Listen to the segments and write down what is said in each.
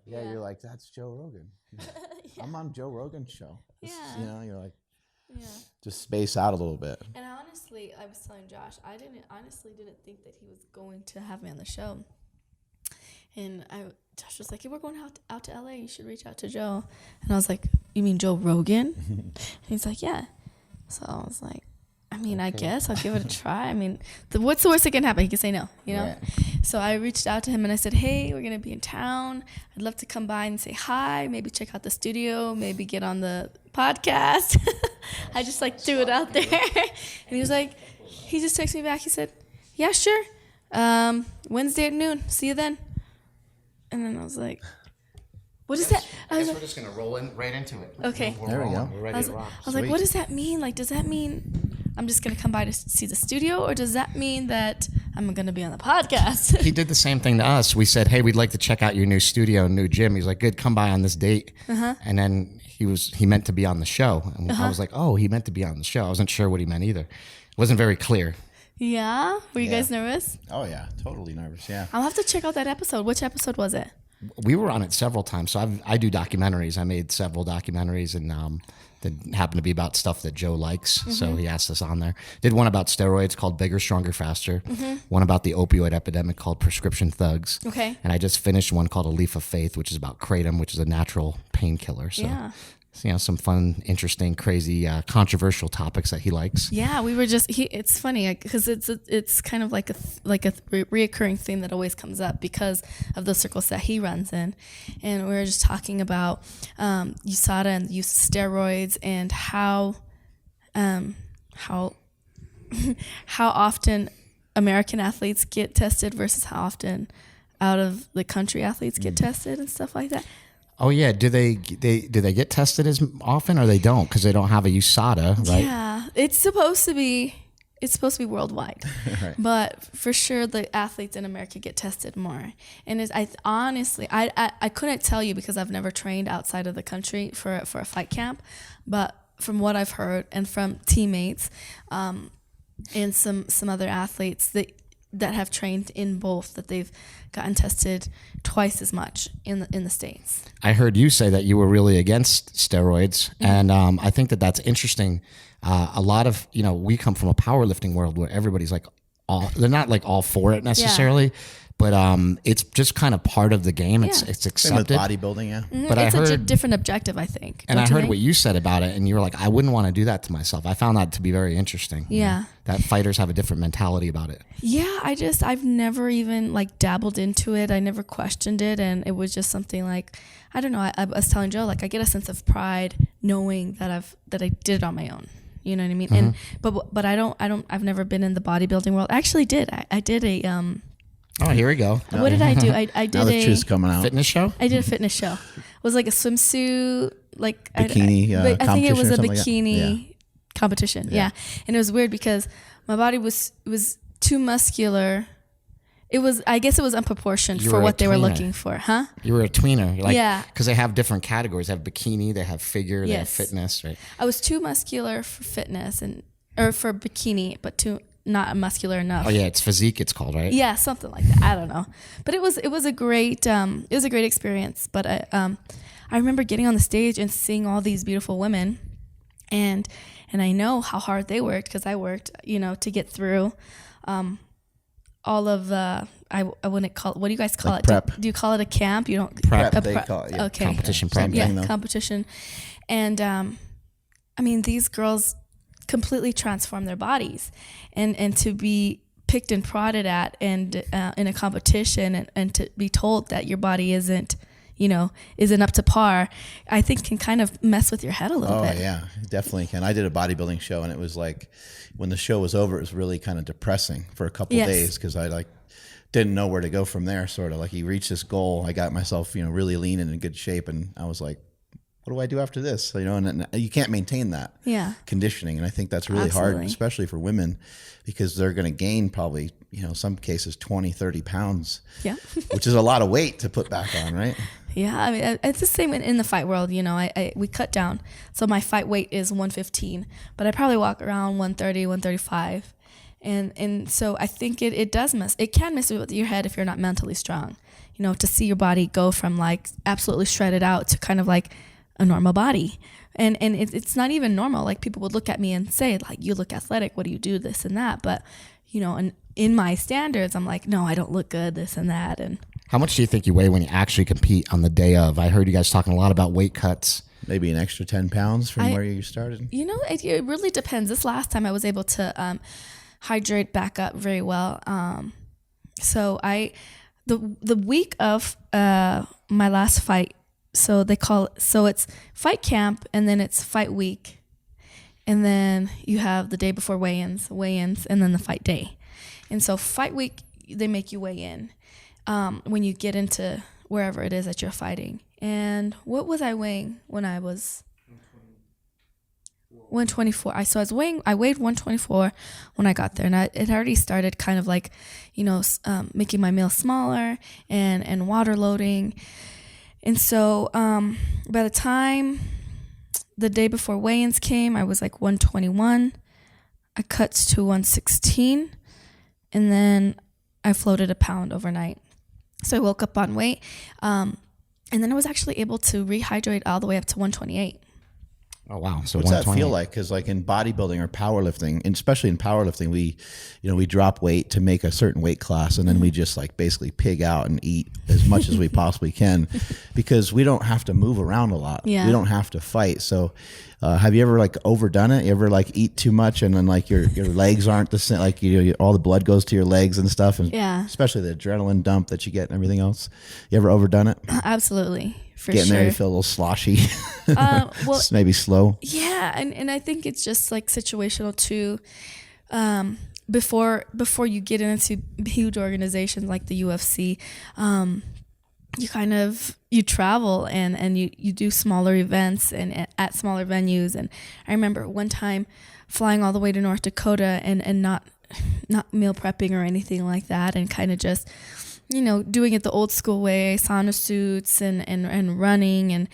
Yeah, you're like, that's Joe Rogan. Yeah. I'm on Joe Rogan's show. You're like, just space out a little bit. And honestly, I was telling Josh, I didn't think that he was going to have me on the show. And Josh was like, hey, we're going out to LA. You should reach out to Joe. And I was like, you mean Joe Rogan? And he's like, yeah. So I was like, I mean, okay. I guess I'll give it a try. I mean, what's the worst that can happen? He can say no, you know? Right. So I reached out to him and I said, hey, we're going to be in town. I'd love to come by and say hi, maybe check out the studio, maybe get on the podcast. I just like threw it out there. And he was like, he just texted me back. He said, yeah, sure. Wednesday at noon. See you then. And then I was like, what is that? I guess we're just going to roll right into it. Okay. There we go. We're ready to rock. I was like, what does that mean? Like, does that mean I'm just going to come by to see the studio? Or does that mean that I'm going to be on the podcast? He did the same thing to us. We said, hey, we'd like to check out your new studio, new gym. He's like, good, come by on this date. And then he meant to be on the show. And I was like, oh, he meant to be on the show. I wasn't sure what he meant either. It wasn't very clear. Yeah? Were you guys nervous? Oh, yeah. Totally nervous, yeah. I'll have to check out that episode. Which episode was it? We were on it several times. So I do documentaries. I made several documentaries and that happen to be about stuff that Joe likes. So he asked us on there. Did one about steroids called Bigger, Stronger, Faster. One about the opioid epidemic called Prescription Thugs. Okay. And I just finished one called A Leaf of Faith, which is about kratom, which is a natural painkiller. So, some fun, interesting, crazy, controversial topics that he likes. Yeah, we were just. It's funny because it's kind of like a reoccurring theme that always comes up because of the circles that he runs in, and we were just talking about USADA and the use of steroids and how often American athletes get tested versus how often out of the country athletes get tested and stuff like that. Oh yeah, do they get tested as often, or they don't because they don't have a USADA, right? Yeah, it's supposed to be worldwide, right. But for sure the athletes in America get tested more. And I couldn't tell you because I've never trained outside of the country for a fight camp, but from what I've heard and from teammates, and some other athletes that have trained in both, that they've gotten tested twice as much in the States. I heard you say that you were really against steroids, and I think that that's interesting. A lot of, we come from a powerlifting world where everybody's like, they're not like all for it necessarily, but it's just kind of part of the game. It's accepted. Same with bodybuilding, yeah. But it's a different objective, I think. And I heard what you said about it, and you were like, I wouldn't want to do that to myself. I found that to be very interesting. Yeah. That fighters have a different mentality about it. Yeah, I've never even like dabbled into it. I never questioned it, and it was just something like, I don't know. I was telling Joe, like, I get a sense of pride knowing that I did it on my own. You know what I mean? And but I've never been in the bodybuilding world. I actually did. I did a Oh, here we go. What did I do? I did now the truth's coming out. Fitness show? I did a fitness show. It was like a swimsuit, like bikini I think it was a bikini competition. Yeah. And it was weird because my body was too muscular. I guess it was unproportioned for what they were looking for, huh? You were a tweener. Because they have different categories. They have bikini, they have figure, they have fitness, right? I was too muscular for fitness or for bikini, but too not muscular enough. Oh yeah, it's physique it's called, right? Yeah, something like that. I don't know. But it was a great experience. But I remember getting on the stage and seeing all these beautiful women, and I know how hard they worked because I worked, to get through all of the I wouldn't call it, what do you guys call like it? Prep. Do you call it a camp? You don't prep. They call it, okay. Competition prep. Yeah, competition. And I mean, these girls completely transform their bodies, and to be picked and prodded at and in a competition and to be told that your body isn't up to par, I think can kind of mess with your head a little bit. Oh yeah, it definitely can. I did a bodybuilding show, and it was like when the show was over, it was really kind of depressing for a couple of days because I didn't know where to go from there. Sort of like you reach this goal. I got myself really lean and in good shape, and I was like, what do I do after this? And you can't maintain that conditioning. And I think that's really hard, especially for women, because they're going to gain probably, some cases 20, 30 pounds, which is a lot of weight to put back on, right? Yeah. I mean, it's the same in the fight world. We cut down. So my fight weight is 115, but I probably walk around 130, 135. And so I think it can mess with your head if you're not mentally strong. to see your body go from like absolutely shredded out to kind of like a normal body. And it's not even normal. Like people would look at me and say like, you look athletic. What do you do? This and that. But, and in my standards, I'm like, no, I don't look good, this and that. And how much do you think you weigh when you actually compete on the day of? I heard you guys talking a lot about weight cuts. Maybe an extra 10 pounds from where you started? It really depends. This last time I was able to hydrate back up very well. So the week of my last fight, so it's fight camp and then it's fight week. And then you have the day before weigh-ins, and then the fight day. And so fight week, they make you weigh in when you get into wherever it is that you're fighting. And what was I weighing when I was 124? I weighed 124 when I got there, and it already started kind of like, making my meal smaller and water loading. And so by the time the day before weigh-ins came, I was like 121. I cut to 116, and then I floated a pound overnight. So I woke up on weight, and then I was actually able to rehydrate all the way up to 128. Oh, wow. So what's that feel like? Because like in bodybuilding or powerlifting, and especially in powerlifting, we drop weight to make a certain weight class, and then we just like basically pig out and eat as much as we possibly can because we don't have to move around a lot. Yeah. We don't have to fight. So have you ever like overdone it? You ever like eat too much and then like your legs aren't the same, like all the blood goes to your legs and stuff, and especially the adrenaline dump that you get and everything else? You ever overdone it? Absolutely. Getting there, you feel a little sloshy. Well, maybe slow. Yeah, and I think it's just like situational too. Before you get into huge organizations like the UFC, you travel and you do smaller events and at smaller venues. And I remember one time flying all the way to North Dakota and not meal prepping or anything like that, and kind of just doing it the old school way, sauna suits and running and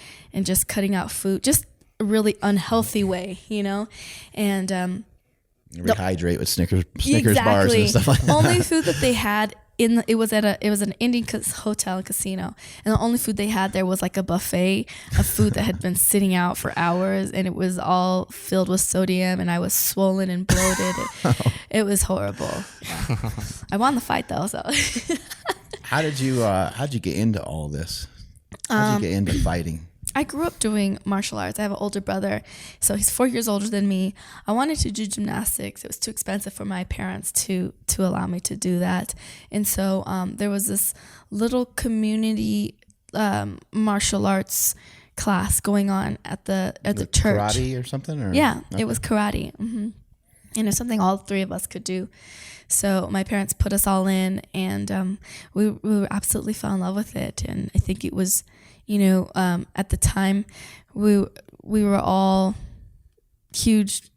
just cutting out food, just a really unhealthy way, and rehydrate with Snickers bars and stuff like that. Only food that they had it was an Indian hotel and casino, and the only food they had there was like a buffet of food that had been sitting out for hours, and it was all filled with sodium, and I was swollen and bloated. It was horrible. Yeah. I won the fight though, so. How'd you get into all this? How'd you get into fighting? I grew up doing martial arts. I have an older brother, so he's 4 years older than me. I wanted to do gymnastics. It was too expensive for my parents to allow me to do that. And so there was this little community martial arts class going on at the church. Karate or something? Or? Yeah, okay. It was karate. Mm-hmm. And it's something all three of us could do. So my parents put us all in, and we absolutely fell in love with it. And I think it was, at the time, we were all huge,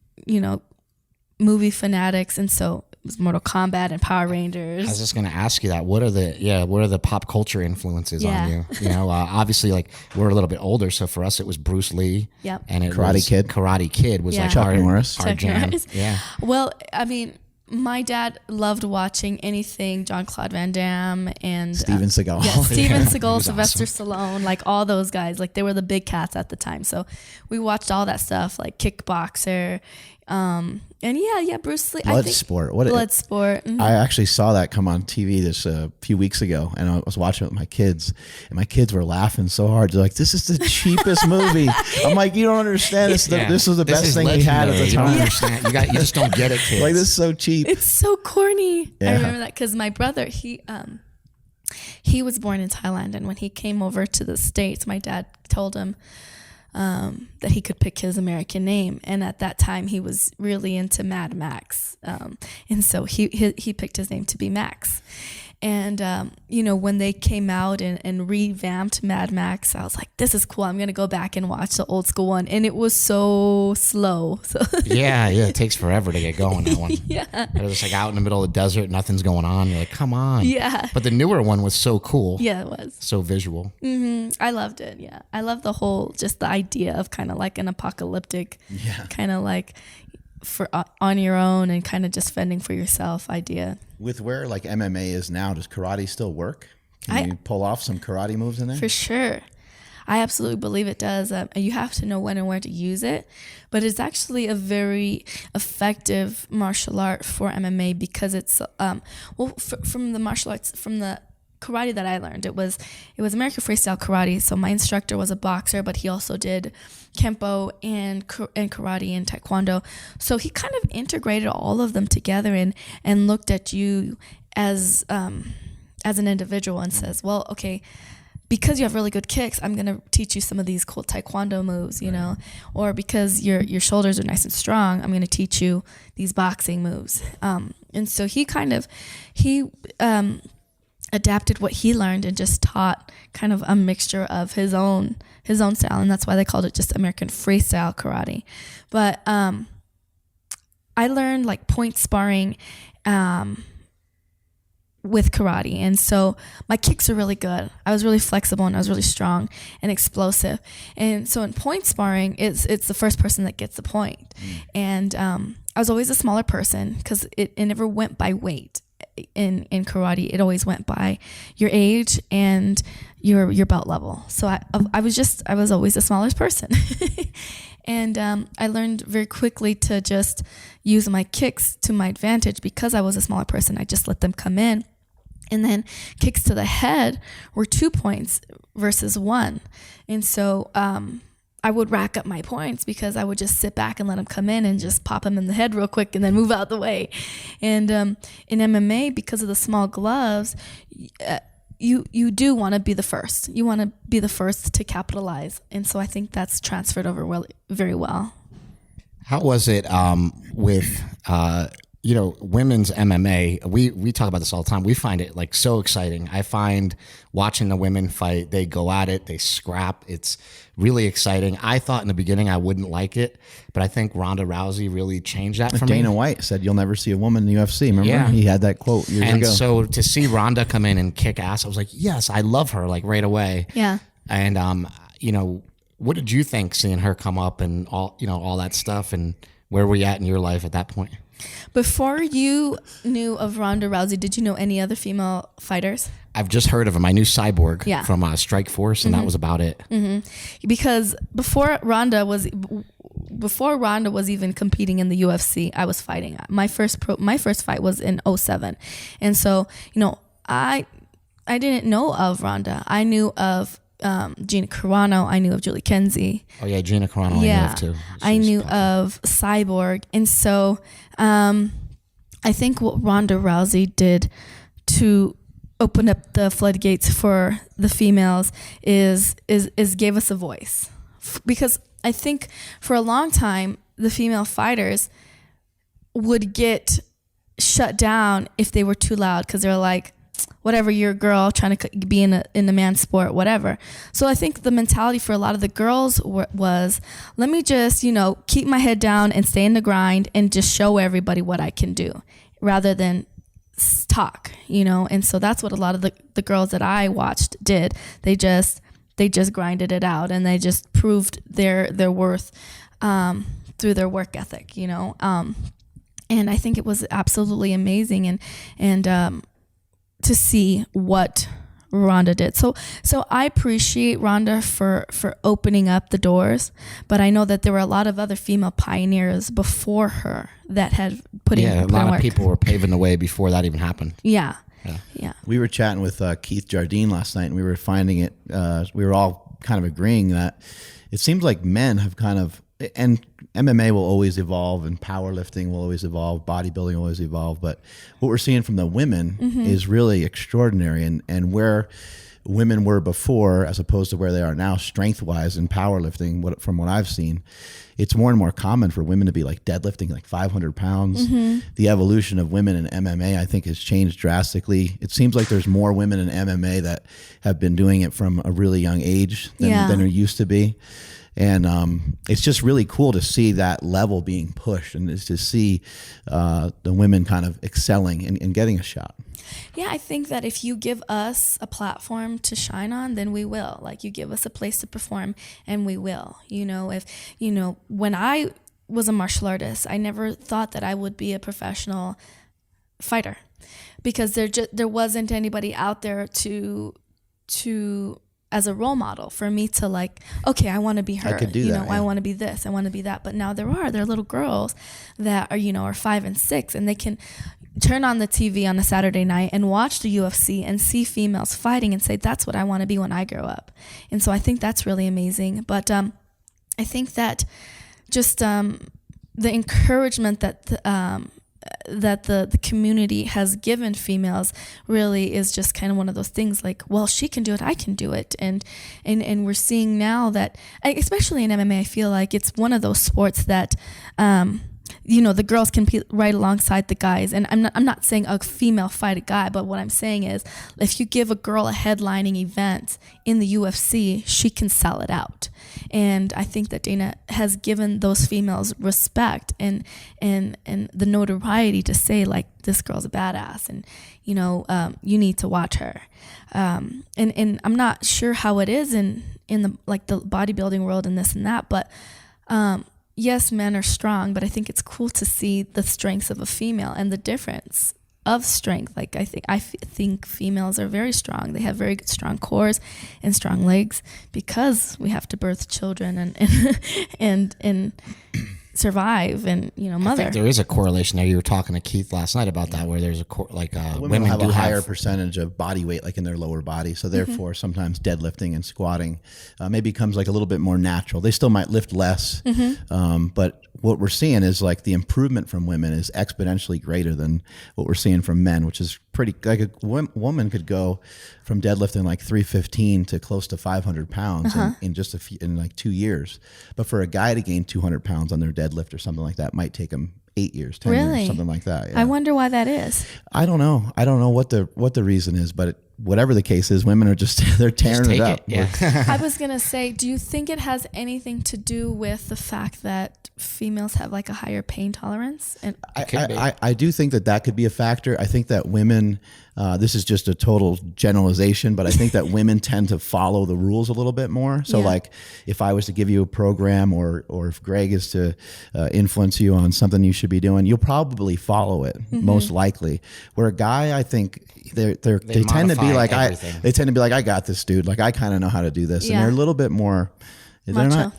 movie fanatics, and so it was Mortal Kombat and Power Rangers. I was just going to ask you that. What are the pop culture influences on you? Obviously, like we're a little bit older, so for us it was Bruce Lee. Yep. And Karate Kid was like Chuck Norris. Our jam. Yeah. Well, I mean, my dad loved watching anything Jean-Claude Van Damme and Steven Seagal. Yeah, Steven Seagal, Sylvester Stallone, like all those guys. Like they were the big cats at the time. So we watched all that stuff, like Kickboxer. And Bruce Lee. Bloodsport. Bloodsport. Mm-hmm. I actually saw that come on TV this a few weeks ago, and I was watching it with my kids, and my kids were laughing so hard. They're like, "This is the cheapest movie." I'm like, "You don't understand. This was the best thing we had at the time." You don't understand. You just don't get it, kids. Like, this is so cheap. It's so corny. Yeah. I remember that because my brother, he was born in Thailand, and when he came over to the States, my dad told him that he could pick his American name, and at that time he was really into Mad Max, and so he picked his name to be Max. And when they came out and revamped Mad Max, I was like, this is cool. I'm gonna go back and watch the old school one, and it was so slow. So yeah, it takes forever to get going. That one. Yeah, they're just like out in the middle of the desert, nothing's going on. You're like, come on. Yeah. But the newer one was so cool. Yeah, it was so visual. Mm-hmm. I loved it. Yeah, I love the whole just the idea of kind of like an apocalyptic, kind of like for on your own and kind of just fending for yourself idea. With where like MMA is now, does karate still work? Can you pull off some karate moves in there? For sure. I absolutely believe it does. You have to know when and where to use it, but it's actually a very effective martial art for MMA because it's from the martial arts, from the karate that I learned, it was American freestyle karate. So my instructor was a boxer, but he also did kempo and karate and taekwondo. So he kind of integrated all of them together and looked at you as an individual and says, well, okay, because you have really good kicks, I'm going to teach you some of these cool taekwondo moves, you know, or because your shoulders are nice and strong, I'm going to teach you these boxing moves. And so he adapted what he learned and just taught kind of a mixture of his own style, and that's why they called it just American freestyle karate. But I learned like point sparring with karate, and so my kicks are really good. I was really flexible and I was really strong and explosive. And so in point sparring, it's the first person that gets the point. And I was always a smaller person because it never went by weight. In karate, it always went by your age and your belt level. So I was always the smallest person. And I learned very quickly to just use my kicks to my advantage because I was a smaller person. I just let them come in. And then kicks to the head were 2 points versus 1. And so I would rack up my points because I would just sit back and let them come in and just pop them in the head real quick and then move out the way. And in MMA, because of the small gloves, you do want to be the first. You want to be the first to capitalize. And so I think that's transferred over very well. How was it with women's MMA? We talk about this all the time. We find it like so exciting. I find watching the women fight, they go at it, they scrap. It's really exciting. I thought in the beginning I wouldn't like it, but I think Ronda Rousey really changed that for me. Dana White said, "You'll never see a woman in the UFC." Remember? Yeah. He had that quote years ago. And so to see Ronda come in and kick ass, I was like, yes, I love her, like right away. Yeah. And what did you think seeing her come up and all that stuff, and where were you at in your life at that point? Before you knew of Ronda Rousey, did you know any other female fighters? I've just heard of him. I knew Cyborg from Strike Force, and that was about it. Mm-hmm. Because before Ronda was even competing in the UFC, I was fighting. My first fight was in 2007, and so I didn't know of Ronda. I knew of Gina Carano. I knew of Julie Kenzie. Oh yeah, Gina Carano. I knew of too. I knew of Cyborg, and so I think what Ronda Rousey did to open up the floodgates for the females is gave us a voice, because I think for a long time the female fighters would get shut down if they were too loud because they're like, whatever, you're a girl trying to be in the man's sport, whatever. So I think the mentality for a lot of the girls was, let me just, keep my head down and stay in the grind and just show everybody what I can do rather than talk, And so that's what a lot of the girls that I watched did. They just grinded it out and they just proved their worth through their work ethic, And I think it was absolutely amazing and to see what Ronda did. So I appreciate Ronda for opening up the doors, but I know that there were a lot of other female pioneers before her that had put in a lot of people were paving the way before that even happened. Yeah. We were chatting with Keith Jardine last night, and we were finding it. We were all kind of agreeing that it seems like men have kind of, and MMA will always evolve, and powerlifting will always evolve, bodybuilding will always evolve. But what we're seeing from the women is really extraordinary, and where women were before as opposed to where they are now, strength-wise in powerlifting. From what I've seen, it's more and more common for women to be like deadlifting like 500 pounds. The evolution of women in MMA, I think, has changed drastically. It seems like there's more women in MMA that have been doing it from a really young age than there used to be. And it's just really cool to see that level being pushed, and is to see the women kind of excelling and getting a shot. Yeah, I think that if you give us a platform to shine on, then we will. Like, you give us a place to perform, and we will. When I was a martial artist, I never thought that I would be a professional fighter. because there wasn't anybody out there to as a role model for me to like, okay, I want to be her. I could do that. I want to be this, I want to be that. But now there are little girls that are 5 and 6, and they can turn on the TV on a Saturday night and watch the UFC and see females fighting and say, that's what I want to be when I grow up. And so I think that's really amazing. But I think that just the encouragement that the community has given females really is just kind of one of those things like, well, she can do it, I can do it. And we're seeing now that, especially in MMA, I feel like it's one of those sports that the girls compete right alongside the guys. And I'm not saying a female fight a guy, but what I'm saying is if you give a girl a headlining event in the UFC, she can sell it out. And I think that Dana has given those females respect and the notoriety to say, like, this girl's a badass, and you need to watch her. And I'm not sure how it is in the bodybuilding world and this and that, but yes, men are strong, but I think it's cool to see the strengths of a female and the difference of strength. Like I think females are very strong. They have very good, strong cores and strong legs because we have to birth children and survive and mother. I think there is a correlation there. You were talking to Keith last night about that, where there's women have a higher percentage of body weight like in their lower body, so therefore sometimes deadlifting and squatting maybe becomes like a little bit more natural. They still might lift less, but what we're seeing is like the improvement from women is exponentially greater than what we're seeing from men, which is pretty, like a woman could go from deadlifting like 315 to close to 500 pounds in just in like 2 years. But for a guy to gain 200 pounds on their deadlift or something like that might take him 8 years, 10 years, something like that. Yeah. I wonder why that is. I don't know. I don't know what the reason is, but whatever the case is, women are they're tearing it up. Yeah. I was going to say, do you think it has anything to do with the fact that females have like a higher pain tolerance? And I do think that could be a factor. I think that women, this is just a total generalization, but I think that women tend to follow the rules a little bit more. So like if I was to give you a program or if Greg is to influence you on something you should be doing, you'll probably follow it most likely. Where a guy, I think they tend to be like, I got this, dude. Like I kind of know how to do this. And they're a little bit more, they're not,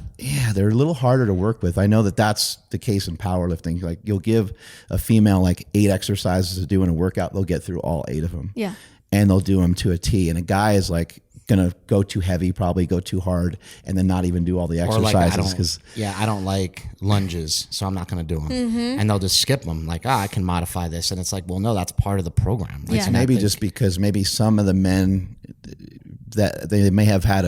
they're a little harder to work with. I know that that's the case in powerlifting. Like you'll give a female like 8 exercises to do in a workout, they'll get through all 8 of them. Yeah. And they'll do them to a T. And a guy is like going to go too heavy, probably go too hard, and then not even do all the exercises. I don't like lunges, so I'm not going to do them. And they'll just skip them. Like, I can modify this. And it's like, well, no, that's part of the program. Like, so maybe just because maybe some of the men that they may have had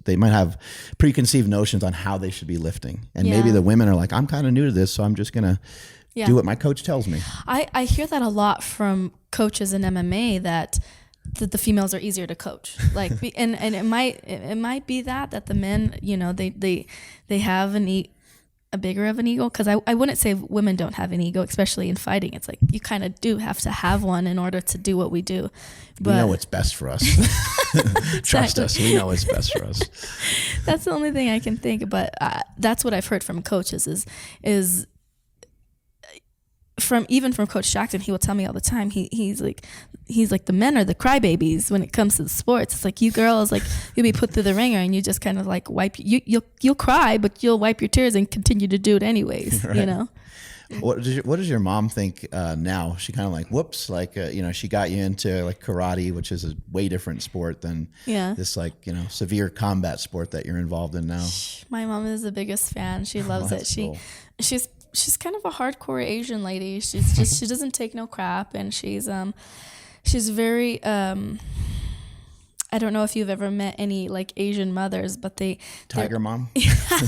they might have preconceived notions on how they should be lifting. And maybe the women are like, I'm kind of new to this, so I'm just going to do what my coach tells me. I hear that a lot from coaches in MMA that the females are easier to coach. Like, and it might be that the men, they have a bigger of an ego, because I wouldn't say women don't have an ego, especially in fighting. It's like you kind of do have to have one in order to do what we do. But we know what's best for us. Trust us, we know what's best for us. That's the only thing I can think. But that's what I've heard from coaches is from Coach Jackson. He will tell me all the time. He's like the men are the crybabies when it comes to the sports. It's like you girls, like you'll be put through the ringer and you just kind of like you'll cry, but you'll wipe your tears and continue to do it anyways. Right. What does your mom think now? She kind of like, whoops, like she got you into like karate, which is a way different sport than this like severe combat sport that you're involved in now. My mom is the biggest fan. She loves it. Cool. She's kind of a hardcore Asian lady. She doesn't take no crap, and she's very I don't know if you've ever met any like Asian mothers, but Tiger mom.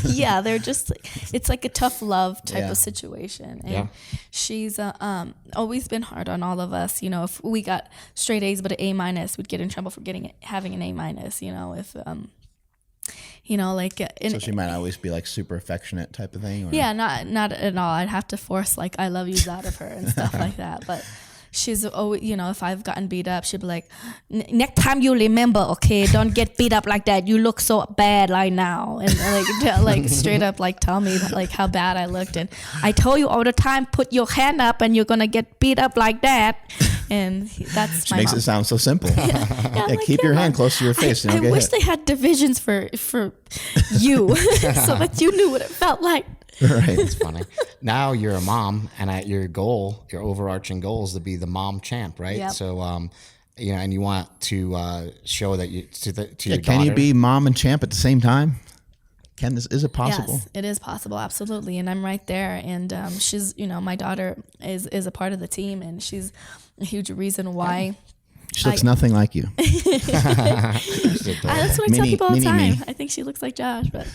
Yeah, they're just it's like a tough love type of situation, and she's always been hard on all of us. If we got straight A's but an A-, we'd get in trouble for having an A-. So she might always be like super affectionate type of thing. Or? Yeah, not at all. I'd have to force like I love yous out of her and stuff like that. But she's always, if I've gotten beat up, she'd be like, next time you remember, okay, don't get beat up like that. You look so bad right now. And like straight up like tell me like how bad I looked. And I told you all the time, put your hand up and you're going to get beat up like that. And that's my makes mom. it sound so simple. Yeah, like, keep your hand close to your face. I wish they had divisions for you so that you knew what it felt like. Right. It's funny. Now you're a mom, and your goal, your overarching goal is to be the mom champ, right? Yep. So, and you want to show that you to your daughter. Can you be mom and champ at the same time? Is it possible? Yes, it is possible, absolutely. And I'm right there. And she's, my daughter is a part of the team, and she's a huge reason why. She looks nothing like you. That's what I tell people all the time. Me. I think she looks like Josh, but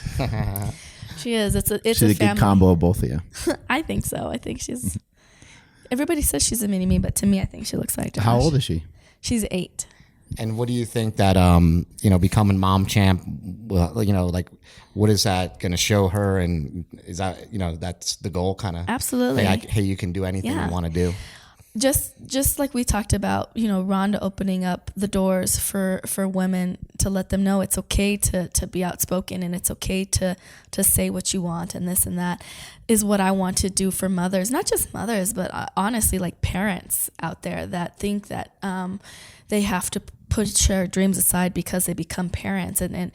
she is. It's She's a a family. good combo of both of you. I think so. I think she's. Everybody says she's a mini me, but to me, I think she looks like Josh. How old is she? She's 8. And what do you think that becoming mom champ, like what is that going to show her? And is that that's the goal, kind of? Absolutely. Hey, you can do anything you want to do. Just like we talked about, Rhonda opening up the doors for women to let them know it's okay to be outspoken, and it's okay to say what you want, and this and that is what I want to do for mothers, not just mothers, but honestly, like parents out there that think that they have to put their dreams aside because they become parents, and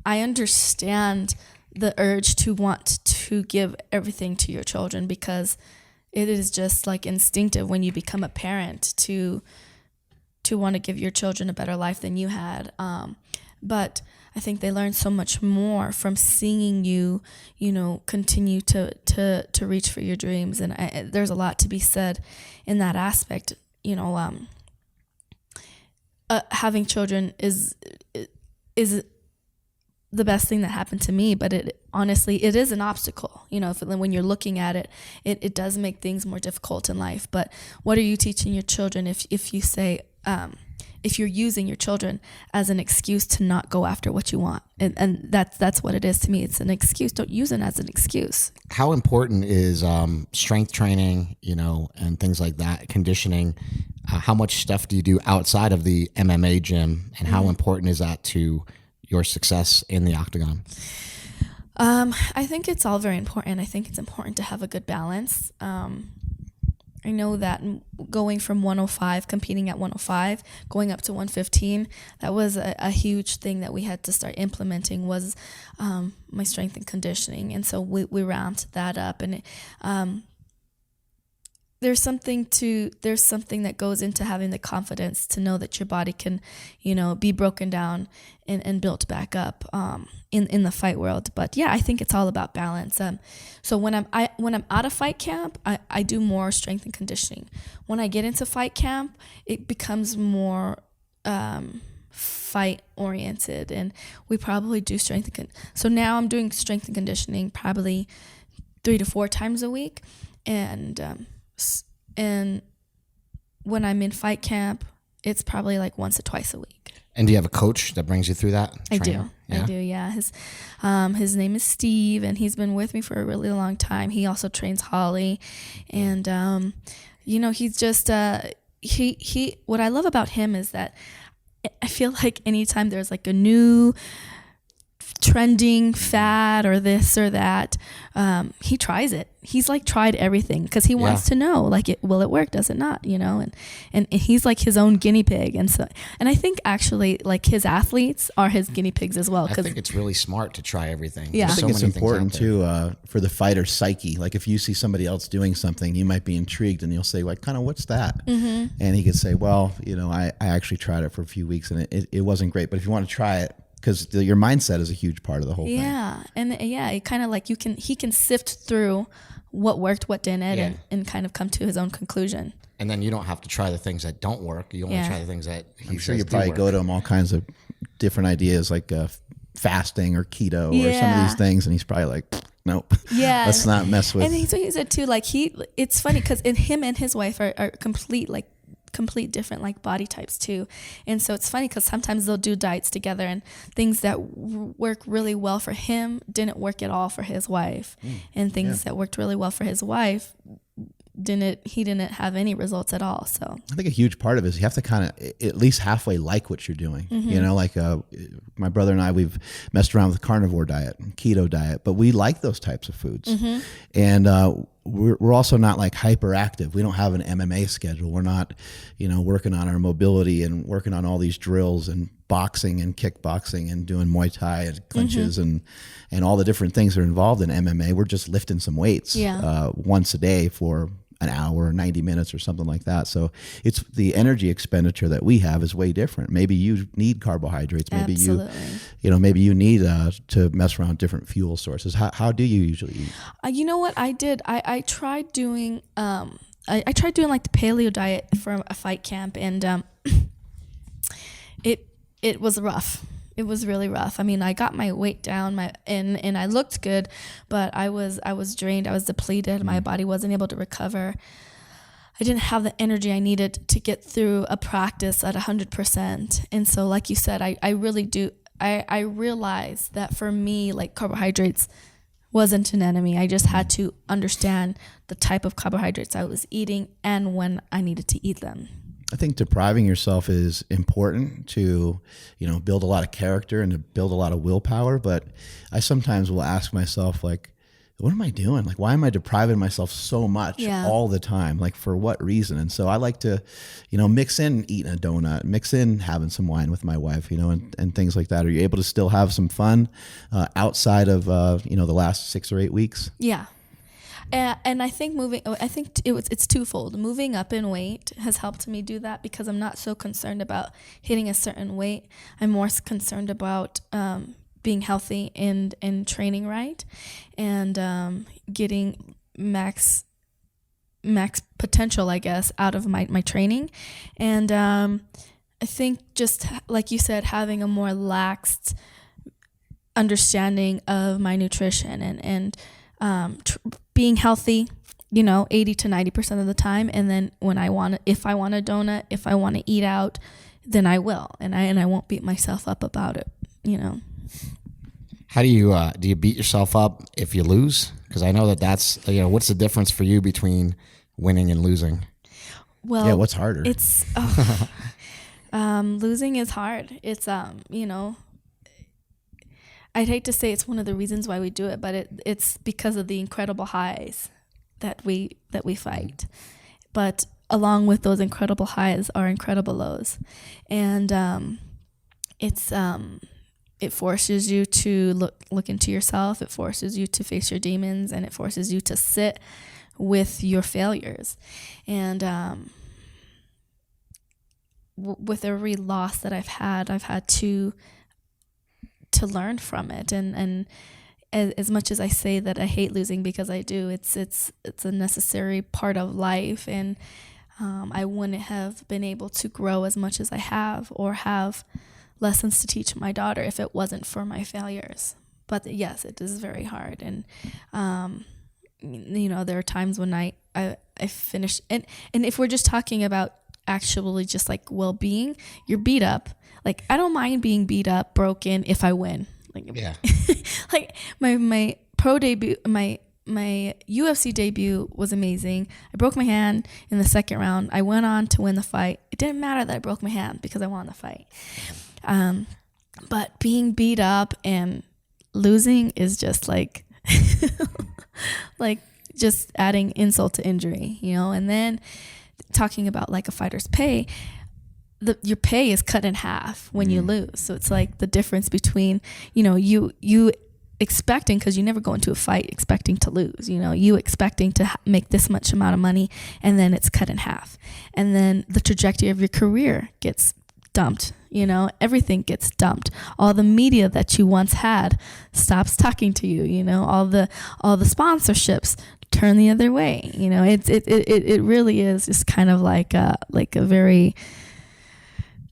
I understand the urge to want to give everything to your children, because it is just like instinctive when you become a parent to want to give your children a better life than you had. But I think they learn so much more from seeing you, continue to reach for your dreams. And there's a lot to be said in that aspect. Having children is the best thing that happened to me, but it is an obstacle. When you're looking at it, it does make things more difficult in life. But what are you teaching your children if you say, if you're using your children as an excuse to not go after what you want? And that's what it is to me. It's an excuse. Don't use it as an excuse. How important is strength training, and things like that, conditioning? How much stuff do you do outside of the MMA gym, and how important is that to your success in the octagon? I think it's all very important. I think it's important to have a good balance. I know that going from 105, competing at 105, going up to 115, that was a huge thing that we had to start implementing, was my strength and conditioning. And so we ramped that up, and there's something that goes into having the confidence to know that your body can, be broken down and built back up in the fight world. But yeah, I think it's all about balance. So when I'm out of fight camp, I do more strength and conditioning. When I get into fight camp, it becomes more fight oriented, and we probably do strength so now I'm doing strength and conditioning probably 3 to 4 times a week, and when I'm in fight camp, it's probably like once or twice a week. And do you have a coach that brings you through that? I do. Yeah. His name is Steve, and he's been with me for a really long time. He also trains Holly, and he's just he. What I love about him is that I feel like anytime there's like a new trending fad or this or that, he tries it. He's like tried everything because he wants to know, like, will it work, does it not, and he's like his own guinea pig. And I think actually like his athletes are his guinea pigs as well. I think it's really smart to try everything. Yeah. I think it's important too for the fighter's psyche. Like if you see somebody else doing something, you might be intrigued, and you'll say, like, kind of, what's that? Mm-hmm. And he could say, well, I actually tried it for a few weeks and it wasn't great, but if you want to try it, because your mindset is a huge part of the whole thing. Yeah, and it kind of like he can sift through what worked, what didn't, and kind of come to his own conclusion. And then you don't have to try the things that don't work. You only try the things that he I'm sure says you probably go to him all kinds of different ideas, like fasting or keto or some of these things, and he's probably like, nope. Yeah, let's not mess with. And he said too, like it's funny because him and his wife are complete different like body types too, and so it's funny because sometimes they'll do diets together, and things that work really well for him didn't work at all for his wife, and things that worked really well for his wife he didn't have any results at all. So I think a huge part of it is you have to kind of at least halfway like what you're doing. Mm-hmm. Like my brother and I, we've messed around with the carnivore diet, keto diet, but we like those types of foods. Mm-hmm. And we're also not like hyperactive. We don't have an MMA schedule. We're not, working on our mobility and working on all these drills and boxing and kickboxing and doing Muay Thai and clinches and all the different things that are involved in MMA. We're just lifting some weights once a day for an hour, 90 minutes or something like that. So it's the energy expenditure that we have is way different. Maybe you need carbohydrates. Maybe maybe you need to mess around different fuel sources. How do you usually eat? You know what I did? I tried doing, I tried doing like the Paleo Diet for a fight camp, and it was rough. It was really rough. I mean, I got my weight down, and I looked good, but I was drained. I was depleted. My body wasn't able to recover. I didn't have the energy I needed to get through a practice at 100%. And so, like you said, I really do. I realized that for me, like, carbohydrates wasn't an enemy. I just had to understand the type of carbohydrates I was eating and when I needed to eat them. I think depriving yourself is important to, build a lot of character and to build a lot of willpower. But I sometimes will ask myself, like, what am I doing? Like, why am I depriving myself so much all the time? Like, for what reason? And so I like to, mix in eating a donut, mix in having some wine with my wife, and things like that. Are you able to still have some fun outside of, the last 6 or 8 weeks? Yeah. And I think it's twofold. Moving up in weight has helped me do that because I'm not so concerned about hitting a certain weight. I'm more concerned about being healthy and training right, and getting max potential, I guess, out of my training. And I think, just like you said, having a more laxed understanding of my nutrition and being healthy, 80 to 90% of the time. And then if I want a donut, if I want to eat out, then I will. And I won't beat myself up about it, How do you beat yourself up if you lose? Because I know that's, what's the difference for you between winning and losing? Well, what's harder? It's, losing is hard. It's, I'd hate to say it's one of the reasons why we do it, but it's because of the incredible highs that we fight. But along with those incredible highs are incredible lows, and it forces you to look into yourself. It forces you to face your demons, and it forces you to sit with your failures. And with every loss that I've had to learn from it, and as much as I say that I hate losing, because I do, it's a necessary part of life, and I wouldn't have been able to grow as much as I have, or have lessons to teach my daughter, if it wasn't for my failures. But yes, it is very hard, and there are times when I finish, and if we're just talking about actually just like well-being, you're beat up. Like, I don't mind being beat up, broken, if I win. Like, yeah. Like my pro debut, my UFC debut was amazing. I broke my hand in the second round. I went on to win the fight. It didn't matter that I broke my hand because I won the fight. But being beat up and losing is just like, like just adding insult to injury, And then talking about like a fighter's pay, your pay is cut in half when you lose. So it's like the difference between, you expecting, because you never go into a fight expecting to lose, you expecting to make this much amount of money, and then it's cut in half. And then the trajectory of your career gets dumped, everything gets dumped. All the media that you once had stops talking to you, all the sponsorships turn the other way. It really is just kind of like a very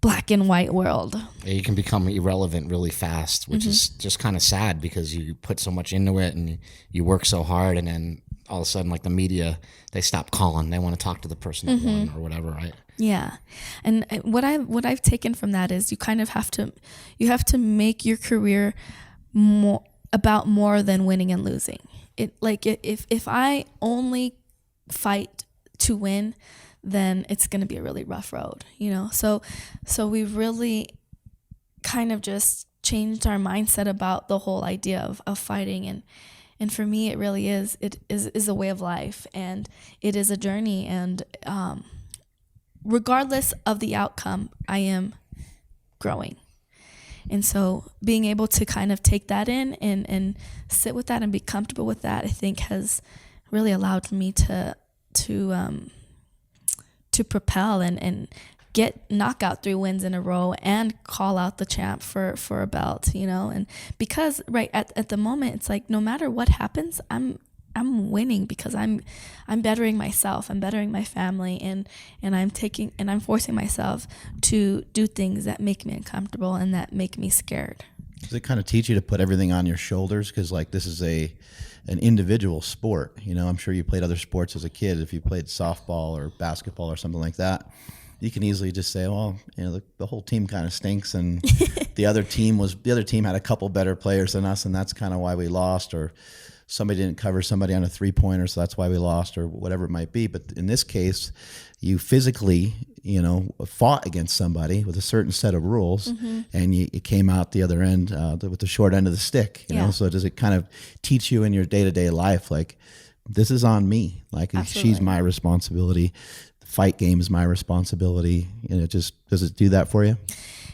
black and white world. You can become irrelevant really fast, which is just kind of sad, because you put so much into it and you work so hard, and then all of a sudden, like, the media, they stop calling. They want to talk to the person that won or whatever, right? Yeah. And what I've taken from that is you kind of have to make your career more than winning and losing. If I only fight to win, then it's going to be a really rough road, So we've really kind of just changed our mindset about the whole idea of fighting, And for me, it really is. It is a way of life, and it is a journey. And regardless of the outcome, I am growing. And so being able to kind of take that in and sit with that and be comfortable with that, I think has really allowed me to propel and get knockout 3 wins in a row and call out the champ for a belt, you know. And because right at the moment, it's like no matter what happens, I'm winning because I'm bettering myself, I'm bettering my family, and I'm forcing myself to do things that make me uncomfortable and that make me scared. Does it kind of teach you to put everything on your shoulders? Because like this is an individual sport. You know, I'm sure you played other sports as a kid. If you played softball or basketball or something like that, you can easily just say, well, you know, the whole team kind of stinks, and the other team had a couple better players than us, and that's kind of why we lost, or somebody didn't cover somebody on a 3-pointer, so that's why we lost, or whatever it might be. But in this case, you physically, you know, fought against somebody with a certain set of rules, and you came out the other end with the short end of the stick. You know, so does it kind of teach you in your day-to-day life, like, this is on me, like Absolutely. She's my responsibility, the fight game is my responsibility, and does it do that for you?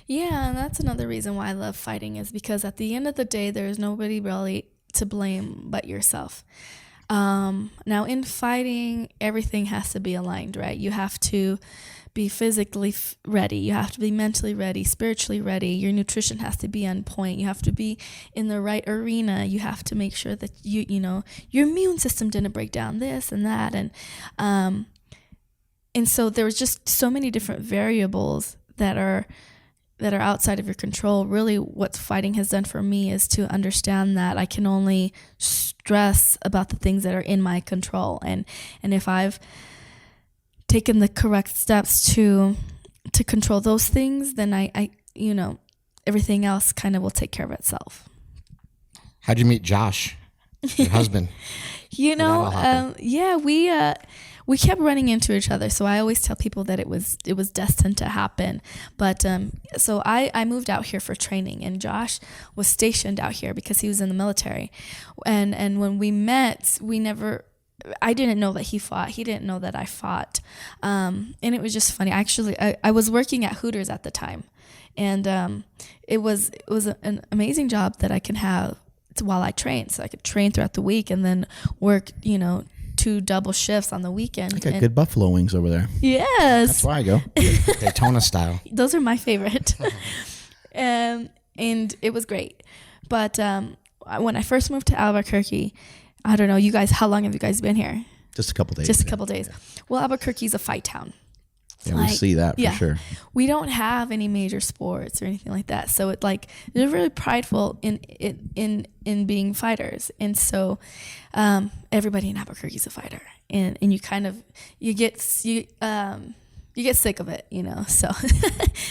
Yeah, and that's another reason why I love fighting, is because at the end of the day, there's nobody really to blame but yourself. Now in fighting, everything has to be aligned, right? You have to be physically ready. You have to be mentally ready, spiritually ready. Your nutrition has to be on point. You have to be in the right arena. You have to make sure that you know, your immune system didn't break down this and that. And so there was just so many different variables that are outside of your control. Really what fighting has done for me is to understand that I can only stress about the things that are in my control. And if I've taken the correct steps to control those things, then I you know, everything else kind of will take care of itself. How'd you meet Josh, your husband? You know, we kept running into each other. So I always tell people that it was destined to happen. But so I moved out here for training, and Josh was stationed out here because he was in the military. And when we met, I didn't know that he fought. He didn't know that I fought. And it was just funny. Actually, I was working at Hooters at the time, and it was an amazing job that I can have while I trained. So I could train throughout the week and then work, you know, 2 double shifts on the weekend. I got good buffalo wings over there. Yes. That's where I go. Daytona style. Those are my favorite. And it was great. But when I first moved to Albuquerque, I don't know, you guys, how long have you guys been here? Just a couple days. Just a couple days. Well, Albuquerque's a fight town. Yeah, we see that for sure. We don't have any major sports or anything like that. So it like they're really prideful in being fighters. And so everybody in Albuquerque is a fighter. And you kind of you get sick of it, you know. So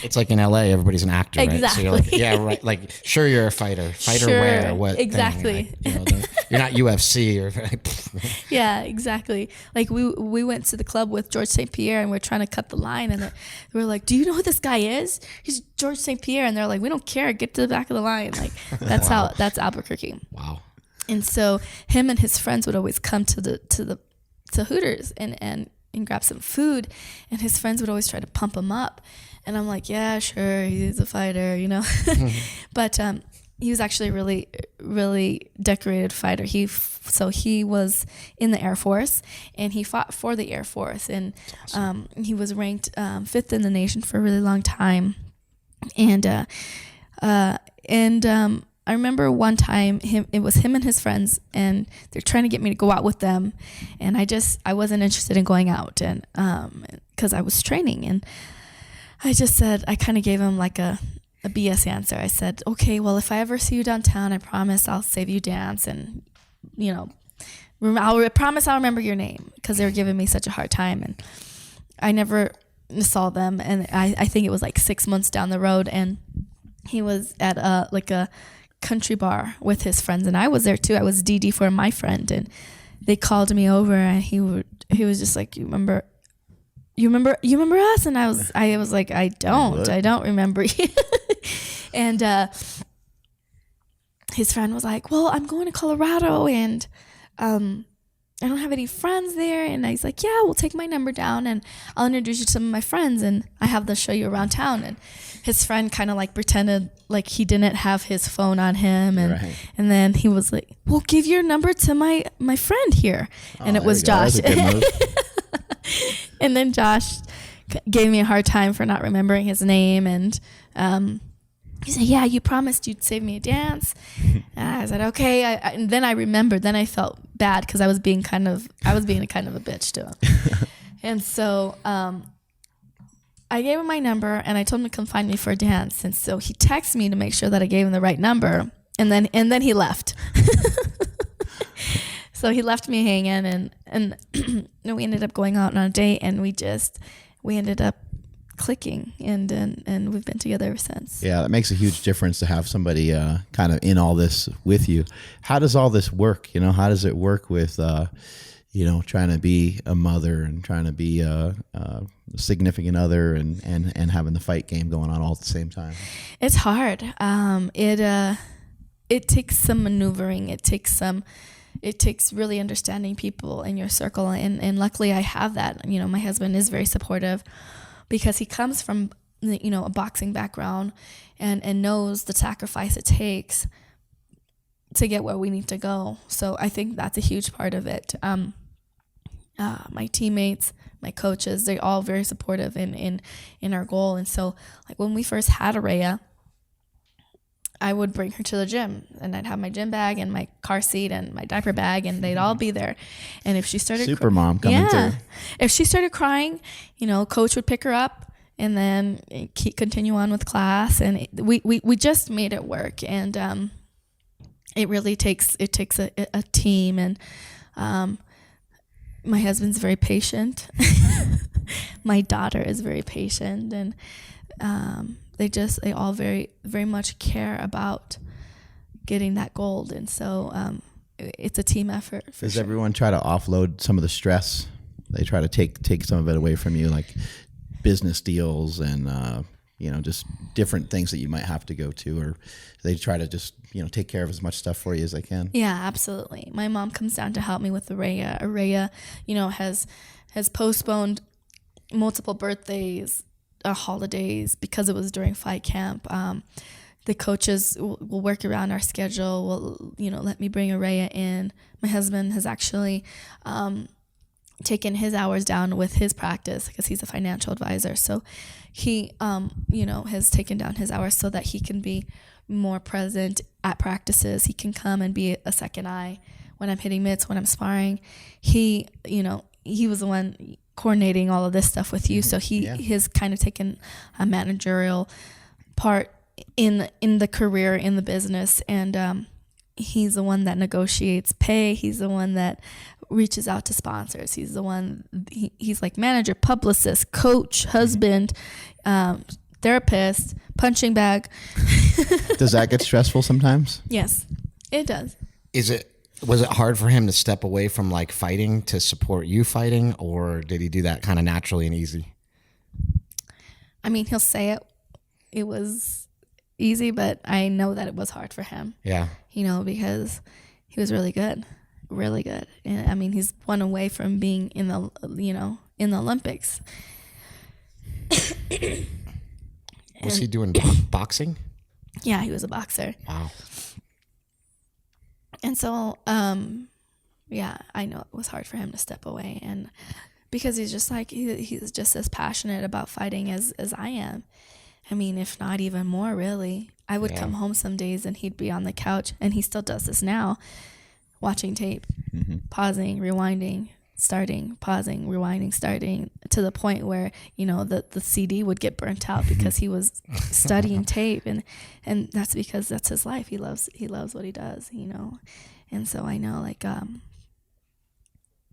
it's like in LA, everybody's an actor, right? Exactly. So you're like, yeah, right. Like, sure, you're a fighter. Fighter Sure, where? What? exactly. Thing? Like, you know, you're not UFC or. Yeah, exactly. Like we went to the club with George St. Pierre, and we're trying to cut the line, and we're like, "Do you know who this guy is? He's George St. Pierre." And they're like, "We don't care. Get to the back of the line." Like that's that's Albuquerque. Wow. And so him and his friends would always come to Hooters and grab some food, and his friends would always try to pump him up, and I'm like, yeah, sure, he's a fighter, you know. But he was actually a really, really decorated fighter. So he was in the Air Force, and he fought for the Air Force, and awesome. He was ranked 5th in the nation for a really long time, and I remember one time it was him and his friends, and they're trying to get me to go out with them, and I wasn't interested in going out, and because I was training, and I just said, I kind of gave him like a BS answer. I said, okay, well, if I ever see you downtown, I promise I'll save you dance, and you know, I promise I'll remember your name, because they were giving me such a hard time, and I never saw them, and I think it was like 6 months down the road, and he was at a country bar with his friends, and I was there too. I was DD for my friend, and they called me over, and he was just like, you remember us? And I was like, I don't remember you. And his friend was like, well, I'm going to Colorado and I don't have any friends there. And he's like, yeah, we'll take my number down and I'll introduce you to some of my friends and I have them show you around town. And his friend kind of like pretended like he didn't have his phone on him. And and then he was like, well, give your number to my friend here. And it was Josh. And then Josh gave me a hard time for not remembering his name. And he said, yeah, you promised you'd save me a dance. And I said, okay. And then I remembered. Then I felt bad because I was being kind of a bitch to him. And so I gave him my number and I told him to come find me for a dance. And so he texted me to make sure that I gave him the right number. And then he left. So he left me hanging and we ended up going out on a date and we ended up clicking and we've been together ever since. Yeah, that makes a huge difference to have somebody kind of in all this with you. How does all this work? How does it work with trying to be a mother and trying to be a significant other and having the fight game going on all at the same time? It's hard. It takes some maneuvering. It takes really understanding people in your circle and luckily I have that. My husband is very supportive because he comes from a boxing background and knows the sacrifice it takes to get where we need to go. So I think that's a huge part of it. My teammates, my coaches, they're all very supportive in our goal. And so like when we first had Araya, I would bring her to the gym and I'd have my gym bag and my car seat and my diaper bag and they'd all be there. And if she started mom coming through. If she started crying, coach would pick her up and then continue on with class. And we just made it work. And it really takes a team. And my husband's very patient. My daughter is very patient. And they all very, very much care about getting that gold. And so it's a team effort. Does everyone try to offload some of the stress? They try to take some of it away from you, like business deals and, just different things that you might have to go to, or they try to just, take care of as much stuff for you as they can? Yeah, absolutely. My mom comes down to help me with Araya. Araya, has postponed multiple birthdays, holidays because it was during fight camp. The coaches will work around our schedule, will let me bring Araya in. My husband has actually taken his hours down with his practice because he's a financial advisor. So he has taken down his hours so that he can be more present at practices. He can come and be a second eye when I'm hitting mitts, when I'm sparring. He was the one coordinating all of this stuff with you. So he has kind of taken a managerial part in the career, in the business. And he's the one that negotiates pay. He's the one that reaches out to sponsors. He's the one, he's like manager, publicist, coach, husband, therapist, punching bag. Does that get stressful sometimes? Yes, it does. Was it hard for him to step away from like fighting to support you fighting, or did he do that kind of naturally and easy? I mean, he'll say it was easy, but I know that it was hard for him. Yeah. Because he was really good. Really good. And I mean, he's one away from being in the Olympics. Was he doing boxing? Yeah, he was a boxer. Wow. And so, I know it was hard for him to step away, and because he's just like, he's just as passionate about fighting as I am. I mean, if not even more, really. I would come home some days and he'd be on the couch, and he still does this now, watching tape, pausing, rewinding, starting, pausing, rewinding, starting, to the point where, the CD would get burnt out because he was studying tape, and that's because that's his life. He loves what he does, And so I know, like,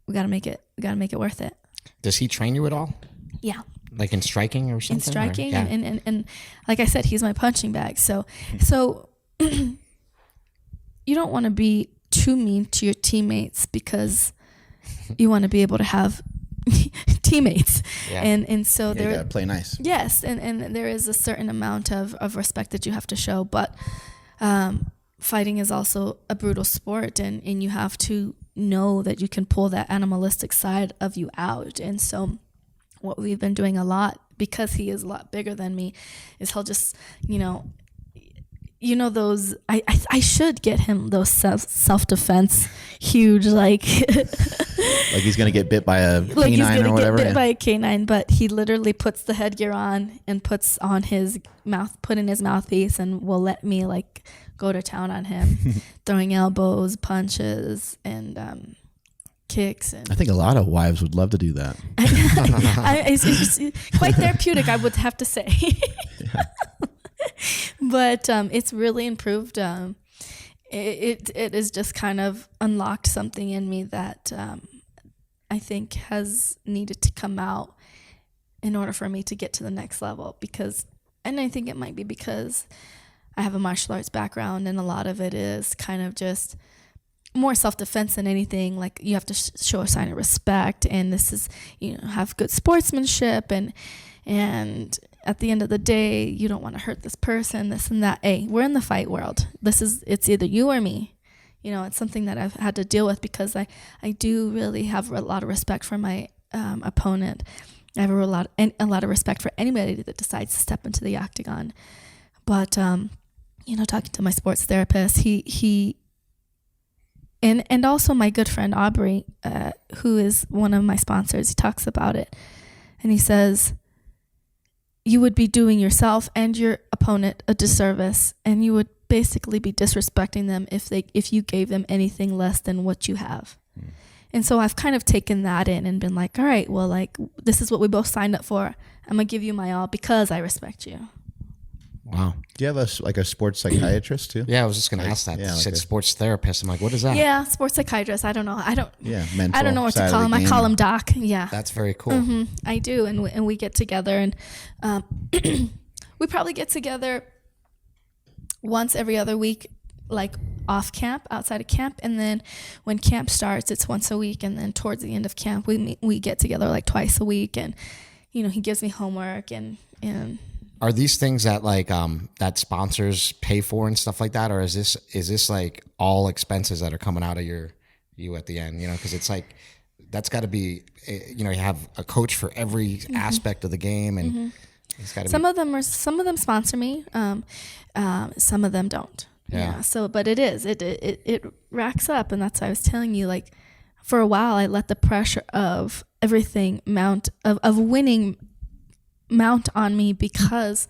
we got to make it worth it. Does he train you at all? Yeah. Like in striking or something? In striking, and like I said, he's my punching bag. So you don't want to be too mean to your teammates because you want to be able to have teammates. Yeah. And so you gotta play nice. Yes, and there is a certain amount of respect that you have to show, but fighting is also a brutal sport, and you have to know that you can pull that animalistic side of you out. And so what we've been doing a lot, because he is a lot bigger than me, is he'll just, those, I should get him those self-defense huge, like like he's going to get bit by a canine or whatever. Get bit by a canine, but he literally puts the headgear on and puts on his put in his mouthpiece, and will let me like go to town on him, throwing elbows, punches, and kicks. And I think a lot of wives would love to do that. It's quite therapeutic, I would have to say. Yeah. But it's really improved. It has just kind of unlocked something in me that I think has needed to come out in order for me to get to the next level. And I think it might be because I have a martial arts background, and a lot of it is kind of just more self-defense than anything. Like, you have to show a sign of respect, and this is, have good sportsmanship, and at the end of the day, you don't want to hurt this person, this and that. Hey, we're in the fight world. It's either you or me. It's something that I've had to deal with, because I do really have a lot of respect for my opponent. I have a lot of respect for anybody that decides to step into the octagon. But, talking to my sports therapist, he and also my good friend Aubrey, who is one of my sponsors, he talks about it. And he says, you would be doing yourself and your opponent a disservice, and you would basically be disrespecting them if you gave them anything less than what you have. And so I've kind of taken that in and been like, all right, well, like, this is what we both signed up for. I'm going to give you my all because I respect you. Wow. Do you have a sports psychiatrist too? Yeah, I was just going to ask that. You said sports therapist. I'm like, what is that? Yeah, sports psychiatrist. I don't know. Mental I don't know what to call him. I call him Doc. Yeah. That's very cool. Mm-hmm. I do. And we get together, and we probably get together once every other week, like off camp, outside of camp. And then when camp starts, it's once a week. And then towards the end of camp, we get together like twice a week. And, he gives me homework and Are these things that that sponsors pay for and stuff like that, or is this like all expenses that are coming out of you at the end? Because it's like that's got to be you have a coach for every aspect of the game, and it's got to. Some of them sponsor me, some of them don't. Yeah. So, but it racks up, and that's why I was telling you, like, for a while I let the pressure of everything of winning mount on me, because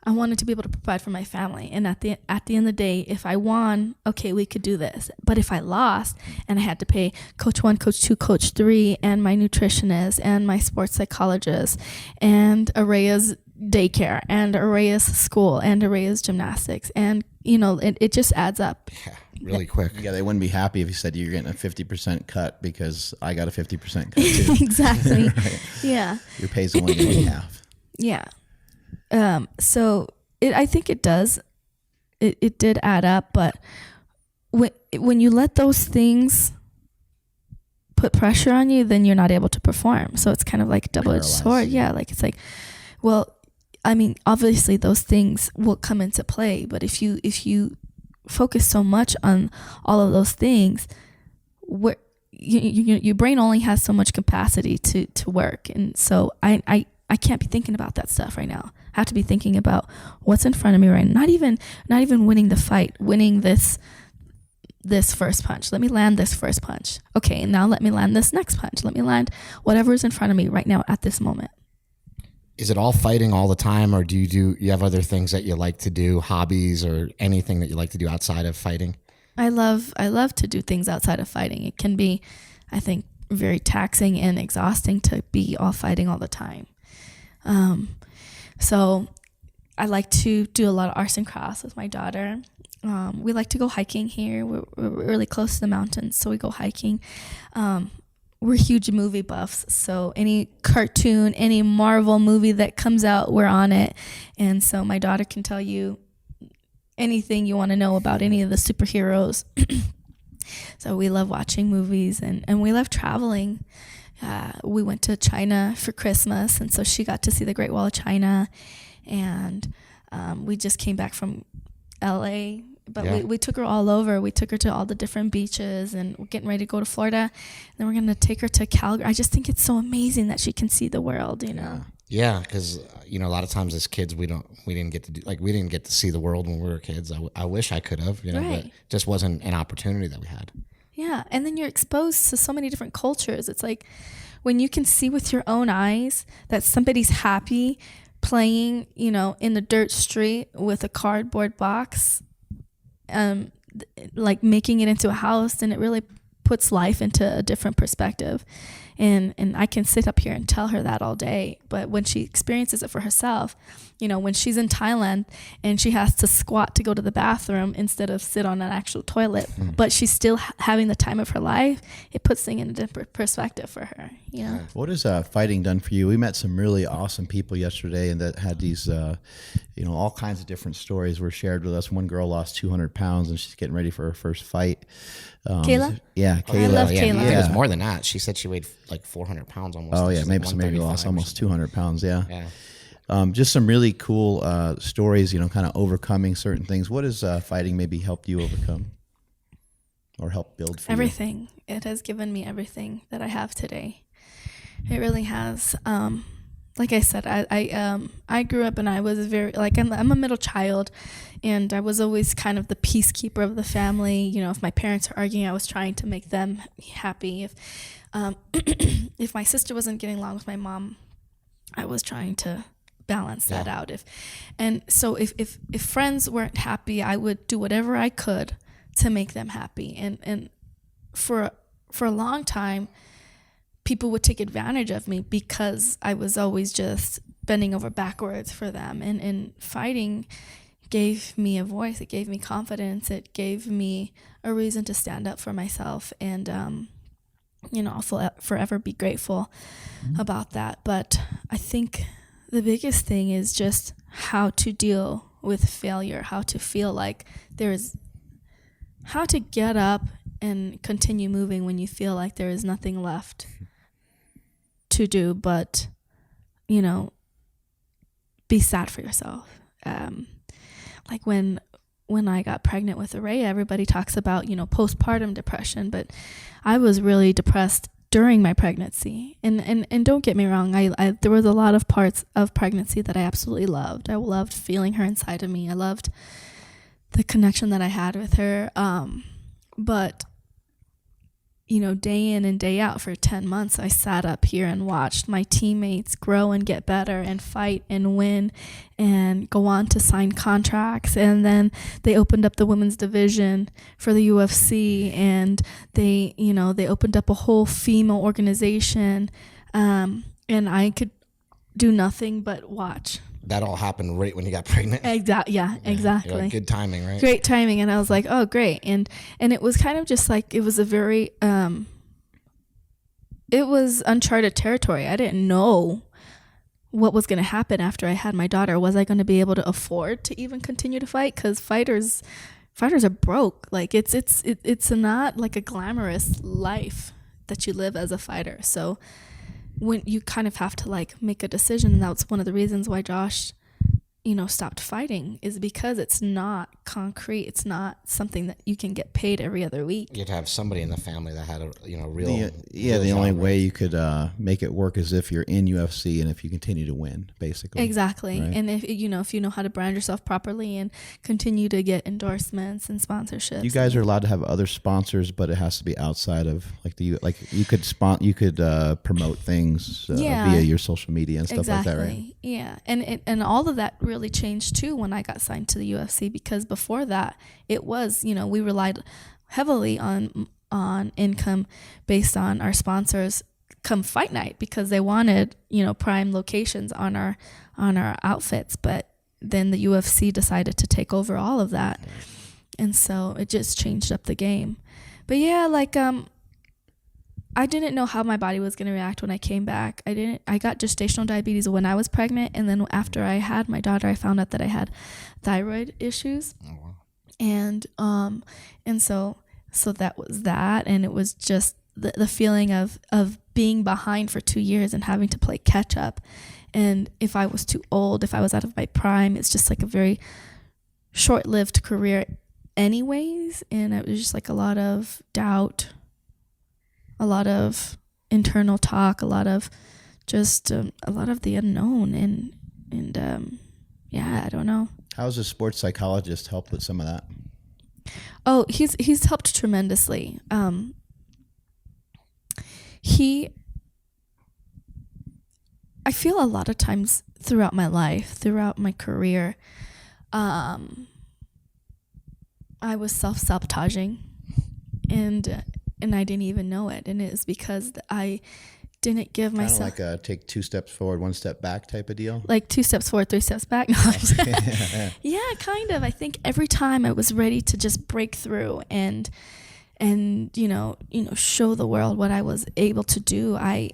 I wanted to be able to provide for my family. And at the end of the day, if I won, okay, we could do this. But if I lost and I had to pay coach 1, coach 2, coach 3, and my nutritionist and my sports psychologist and Araya's daycare and Araya's school and Araya's gymnastics, and it just adds up. Yeah, really quick. Yeah, they wouldn't be happy if you said you're getting a 50% cut because I got a 50% cut too. Exactly. Right. Yeah. Your pay's only going to be half. Yeah. So I think it does. It did add up, but when you let those things put pressure on you, then you're not able to perform. So it's kind of like a double-edged sword. Yeah. Like, it's like, well, I mean, obviously those things will come into play, but if you focus so much on all of those things, where your brain only has so much capacity to work. And so I can't be thinking about that stuff right now. I have to be thinking about what's in front of me right now. Not even winning the fight, winning this first punch. Let me land this first punch. Okay, and now let me land this next punch. Let me land whatever is in front of me right now at this moment. Is it all fighting all the time, or do you have other things that you like to do, hobbies or anything that you like to do outside of fighting? I love to do things outside of fighting. It can be, I think, very taxing and exhausting to be all fighting all the time. So I like to do a lot of arts and crafts with my daughter. We like to go hiking here. We're really close to the mountains, so we go hiking. We're huge movie buffs, so any cartoon, any Marvel movie that comes out, we're on it. And so my daughter can tell you anything you want to know about any of the superheroes. So we love watching movies, and we love traveling. We went to China for Christmas, and so she got to see the Great Wall of China. And we just came back from LA But we took her all over. We took her to all the different beaches, and we're getting ready to go to Florida. And then we're going to take her to Calgary. I just think it's so amazing that she can see the world, you know. Yeah, because a lot of times as kids we didn't get to see the world when we were kids. I wish I could have, but it just wasn't an opportunity that we had. Yeah, and then you're exposed to so many different cultures. It's like when you can see with your own eyes that somebody's happy playing, in the dirt street with a cardboard box, like making it into a house, and it really puts life into a different perspective. And I can sit up here and tell her that all day, but when she experiences it for herself, when she's in Thailand and she has to squat to go to the bathroom instead of sit on an actual toilet, but she's still having the time of her life, it puts things in a different perspective for her. What has fighting done for you? We met some really awesome people yesterday, and that had these, all kinds of different stories were shared with us. One girl lost 200 pounds, and she's getting ready for her first fight. Kayla? Yeah, Kayla. I love Kayla. I think it was more than that. She said she weighed like 400 pounds almost. Oh, yeah, maybe lost almost 200 pounds, yeah. Just some really cool stories, kind of overcoming certain things. What has fighting maybe helped you overcome or help build for everything? It has given me everything that I have today. It really has. Like I said, I grew up and I was very, I'm a middle child, and I was always kind of the peacekeeper of the family. If my parents are arguing, I was trying to make them happy. If if my sister wasn't getting along with my mom, I was trying to balance that out. If friends weren't happy, I would do whatever I could to make them happy. And for a long time, people would take advantage of me because I was always just bending over backwards for them. And fighting gave me a voice. It gave me confidence. It gave me a reason to stand up for myself. And, I'll forever be grateful about that. But I think the biggest thing is just how to deal with failure, how to feel like how to get up and continue moving when you feel like there is nothing left to do but be sad for yourself. Like when I got pregnant with Araya, everybody talks about postpartum depression, but I was really depressed during my pregnancy. And don't get me wrong, I there was a lot of parts of pregnancy that I absolutely loved. I loved feeling her inside of me. I loved the connection that I had with her. But day in and day out for 10 months, I sat up here and watched my teammates grow and get better and fight and win and go on to sign contracts. And then they opened up the women's division for the UFC, and they opened up a whole female organization. And I could do nothing but watch. That all happened right when you got pregnant. Exactly. Yeah, exactly. Like, good timing, right? Great timing. And I was like, oh, great. And it was kind of just like, it was a very, it was uncharted territory. I didn't know what was going to happen after I had my daughter. Was I going to be able to afford to even continue to fight? Because fighters are broke. Like it's not like a glamorous life that you live as a fighter. So when you kind of have to make a decision, and that's one of the reasons why Josh, stopped fighting, is because it's not concrete. It's not something that you can get paid every other week. You had to have somebody in the family that had a real. The only way you could make it work is if you're in UFC and if you continue to win, basically. Exactly, right? And if you know how to brand yourself properly and continue to get endorsements and sponsorships. You guys are allowed to have other sponsors, but it has to be outside of you could promote things via your social media and stuff like that, right? Yeah, and all of that really changed too when I got signed to the UFC, because before that it was we relied heavily on income based on our sponsors come fight night, because they wanted prime locations on our outfits. But then the UFC decided to take over all of that, and so it just changed up the game. But yeah, I didn't know how my body was going to react when I came back. I got gestational diabetes when I was pregnant, and then after I had my daughter, I found out that I had thyroid issues. Oh, wow. And so that was that, and it was just the feeling of being behind for 2 years and having to play catch up. And if I was too old, if I was out of my prime, it's just like a very short-lived career anyways, and it was just like a lot of doubt, a lot of internal talk, a lot of just a lot of the unknown, and yeah, I don't know. How has a sports psychologist helped with some of that? Oh, he's helped tremendously. I feel a lot of times throughout my life, throughout my career, I was self-sabotaging, and I didn't even know it. And it's because I didn't give myself... Kind of like a take 2 steps forward, 1 step back type of deal? Like 2 steps forward, 3 steps back? No, yeah, kind of. I think every time I was ready to just break through and show the world what I was able to do, I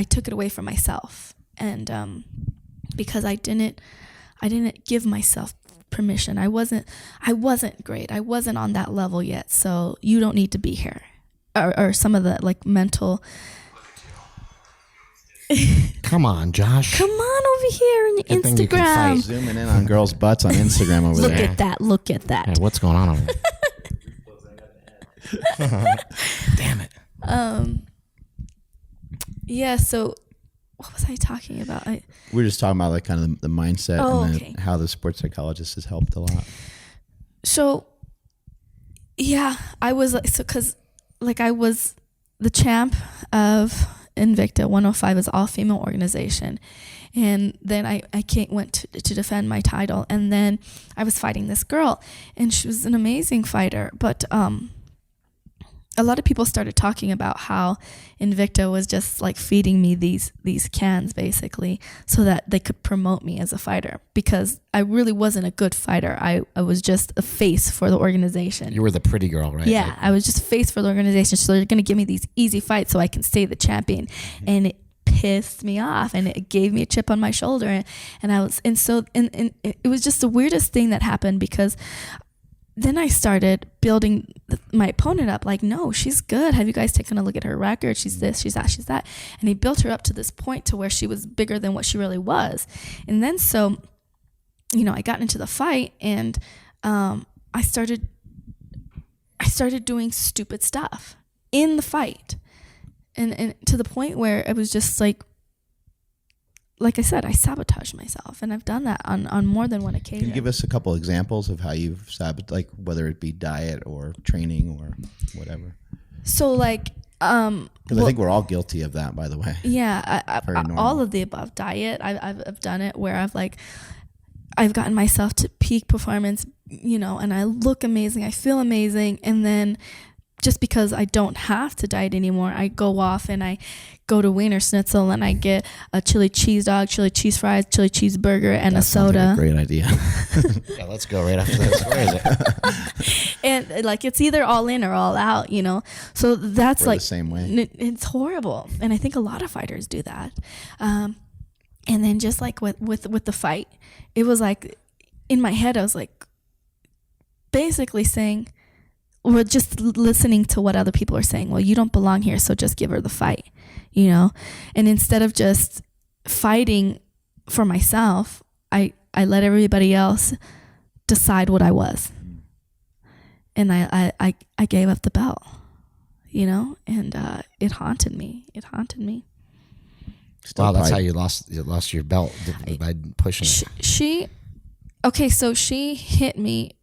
took it away from myself. And because I didn't give myself permission. I wasn't great. I wasn't on that level yet. So you don't need to be here. Or some of the like mental... Come on, Josh. Come on over here on your Good thing you can Instagram. fight. Zooming in on girls' butts on Instagram over Look there. at that. Look at that. Yeah, what's going on over there? Damn it. Yeah, so what was I talking about? We were just talking about like kind of the mindset and okay. how the sports psychologist has helped a lot. So, yeah, I was like, I was the champ of Invicta 105 is all-female organization. And then I went to defend my title. And then I was fighting this girl. And she was an amazing fighter. But a lot of people started talking about how Invicta was just like feeding me these cans basically so that they could promote me as a fighter, because I really wasn't a good fighter. I was just a face for the organization. You were the pretty girl, right? Yeah, Like, I was just a face for the organization. So they're going to give me these easy fights so I can stay the champion. And it pissed me off, and it gave me a chip on my shoulder. And it was just the weirdest thing that happened, because then I started building my opponent up like, no, she's good. Have you guys taken a look at her record? She's this, she's that, she's that. And he built her up to this point to where she was bigger than what she really was. And then so, I got into the fight, and I started doing stupid stuff in the fight. And to the point where it was just like I said, I sabotaged myself, and I've done that on more than one occasion. Can you give us a couple examples of how you've sabotaged, like whether it be diet or training or whatever? So like, because I think we're all guilty of that, by the way. Yeah, all of the above. Diet, I've done it where I've gotten myself to peak performance, and I look amazing, I feel amazing, and then just because I don't have to diet anymore, I go off and I go to Wiener Schnitzel and I get a chili cheese dog, chili cheese fries, chili cheeseburger, and a soda. Like a great idea. yeah, let's go right after this. Where is it? And like, it's either all in or all out, So that's We're like the same way. It's horrible, and I think a lot of fighters do that. And then just like with the fight, it was like in my head, I was like basically saying, or just listening to what other people are saying. Well, you don't belong here, so just give her the fight, And instead of just fighting for myself, I let everybody else decide what I was. And I gave up the belt, and it haunted me. It haunted me. Wow, that's how you lost your belt by pushing it. So she hit me.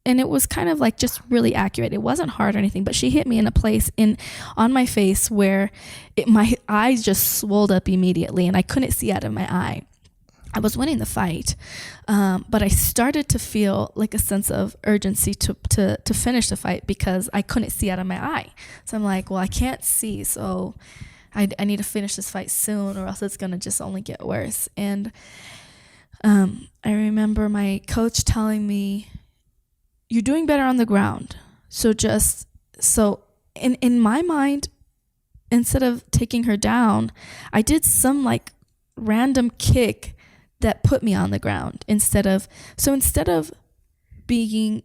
And it was kind of like just really accurate. It wasn't hard or anything, but she hit me in a place on my face where my eyes just swelled up immediately, and I couldn't see out of my eye. I was winning the fight, but I started to feel like a sense of urgency to finish the fight because I couldn't see out of my eye. So I'm like, well, I can't see, so I need to finish this fight soon, or else it's gonna just only get worse. And I remember my coach telling me, you're doing better on the ground. So in my mind, instead of taking her down, I did some like random kick that put me on the ground instead of being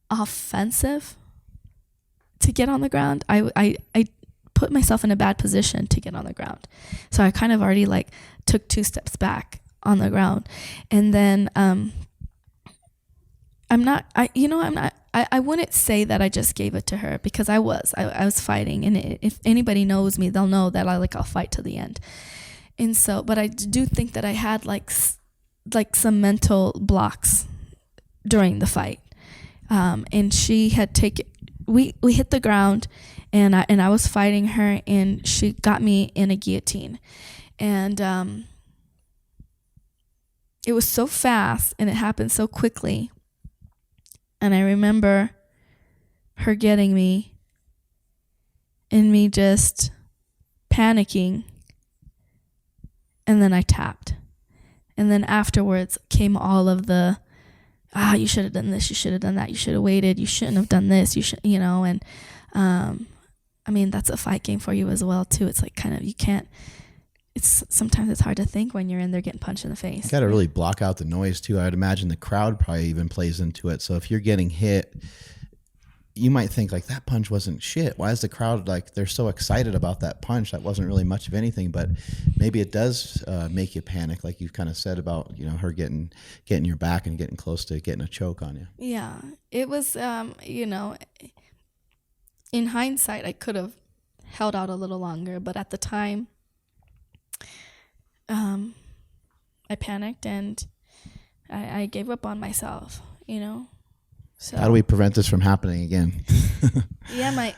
offensive to get on the ground, I put myself in a bad position to get on the ground. So I kind of already like took 2 steps back on the ground. And then, I wouldn't say that I just gave it to her, because I was fighting, and if anybody knows me, they'll know that I'll fight to the end. And so, but I do think that I had like some mental blocks during the fight. And she had we hit the ground, and I was fighting her, and she got me in a guillotine. And it was so fast, and it happened so quickly. And I remember her getting me, and me just panicking. And then I tapped. And then afterwards came all of the, you should have done this, you should have done that, you should have waited, you shouldn't have done this, and I mean, that's a fight game for you as well too. It's like kind of, you can't, sometimes it's hard to think when you're in there getting punched in the face. You got to really block out the noise too. I would imagine the crowd probably even plays into it. So if you're getting hit, you might think like, that punch wasn't shit. Why is the crowd like, they're so excited about that punch? That wasn't really much of anything, but maybe it does make you panic, like you kind of said about, her getting your back and getting close to getting a choke on you. Yeah, it was, in hindsight, I could have held out a little longer, but at the time, I panicked, and I gave up on myself, So how do we prevent this from happening again?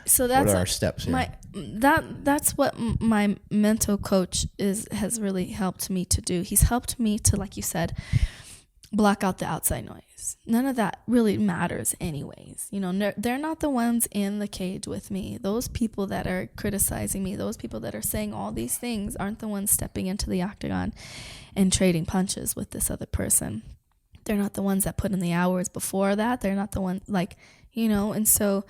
So that's what are our steps here? That's what my mental coach has really helped me to do. He's helped me to, like you said, block out the outside noise. None of that really matters anyways. They're not the ones in the cage with me. Those people that are criticizing me, those people that are saying all these things, aren't the ones stepping into the octagon and trading punches with this other person. They're not the ones that put in the hours before that. They're not the ones and so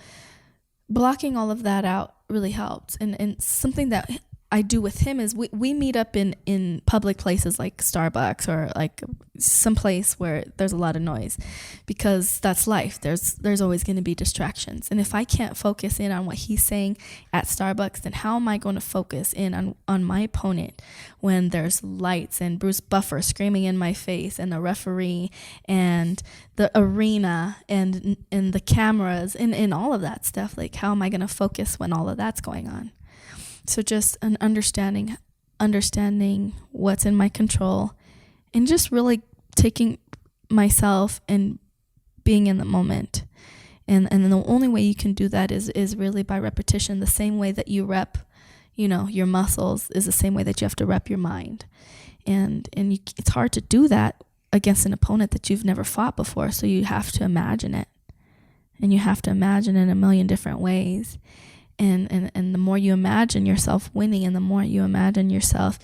blocking all of that out really helped. And something that I do with him is we meet up in public places like Starbucks or like some place where there's a lot of noise, because that's life. There's always going to be distractions. And if I can't focus in on what he's saying at Starbucks, then how am I going to focus in on my opponent when there's lights and Bruce Buffer screaming in my face and the referee and the arena and the cameras and all of that stuff? Like, how am I going to focus when all of that's going on? So just an understanding what's in my control, and just really taking myself and being in the moment. And the only way you can do that is really by repetition. The same way that you rep, your muscles is the same way that you have to rep your mind. And it's hard to do that against an opponent that you've never fought before. So you have to imagine it, and you have to imagine it in a million different ways. And the more you imagine yourself winning, and the more you imagine yourself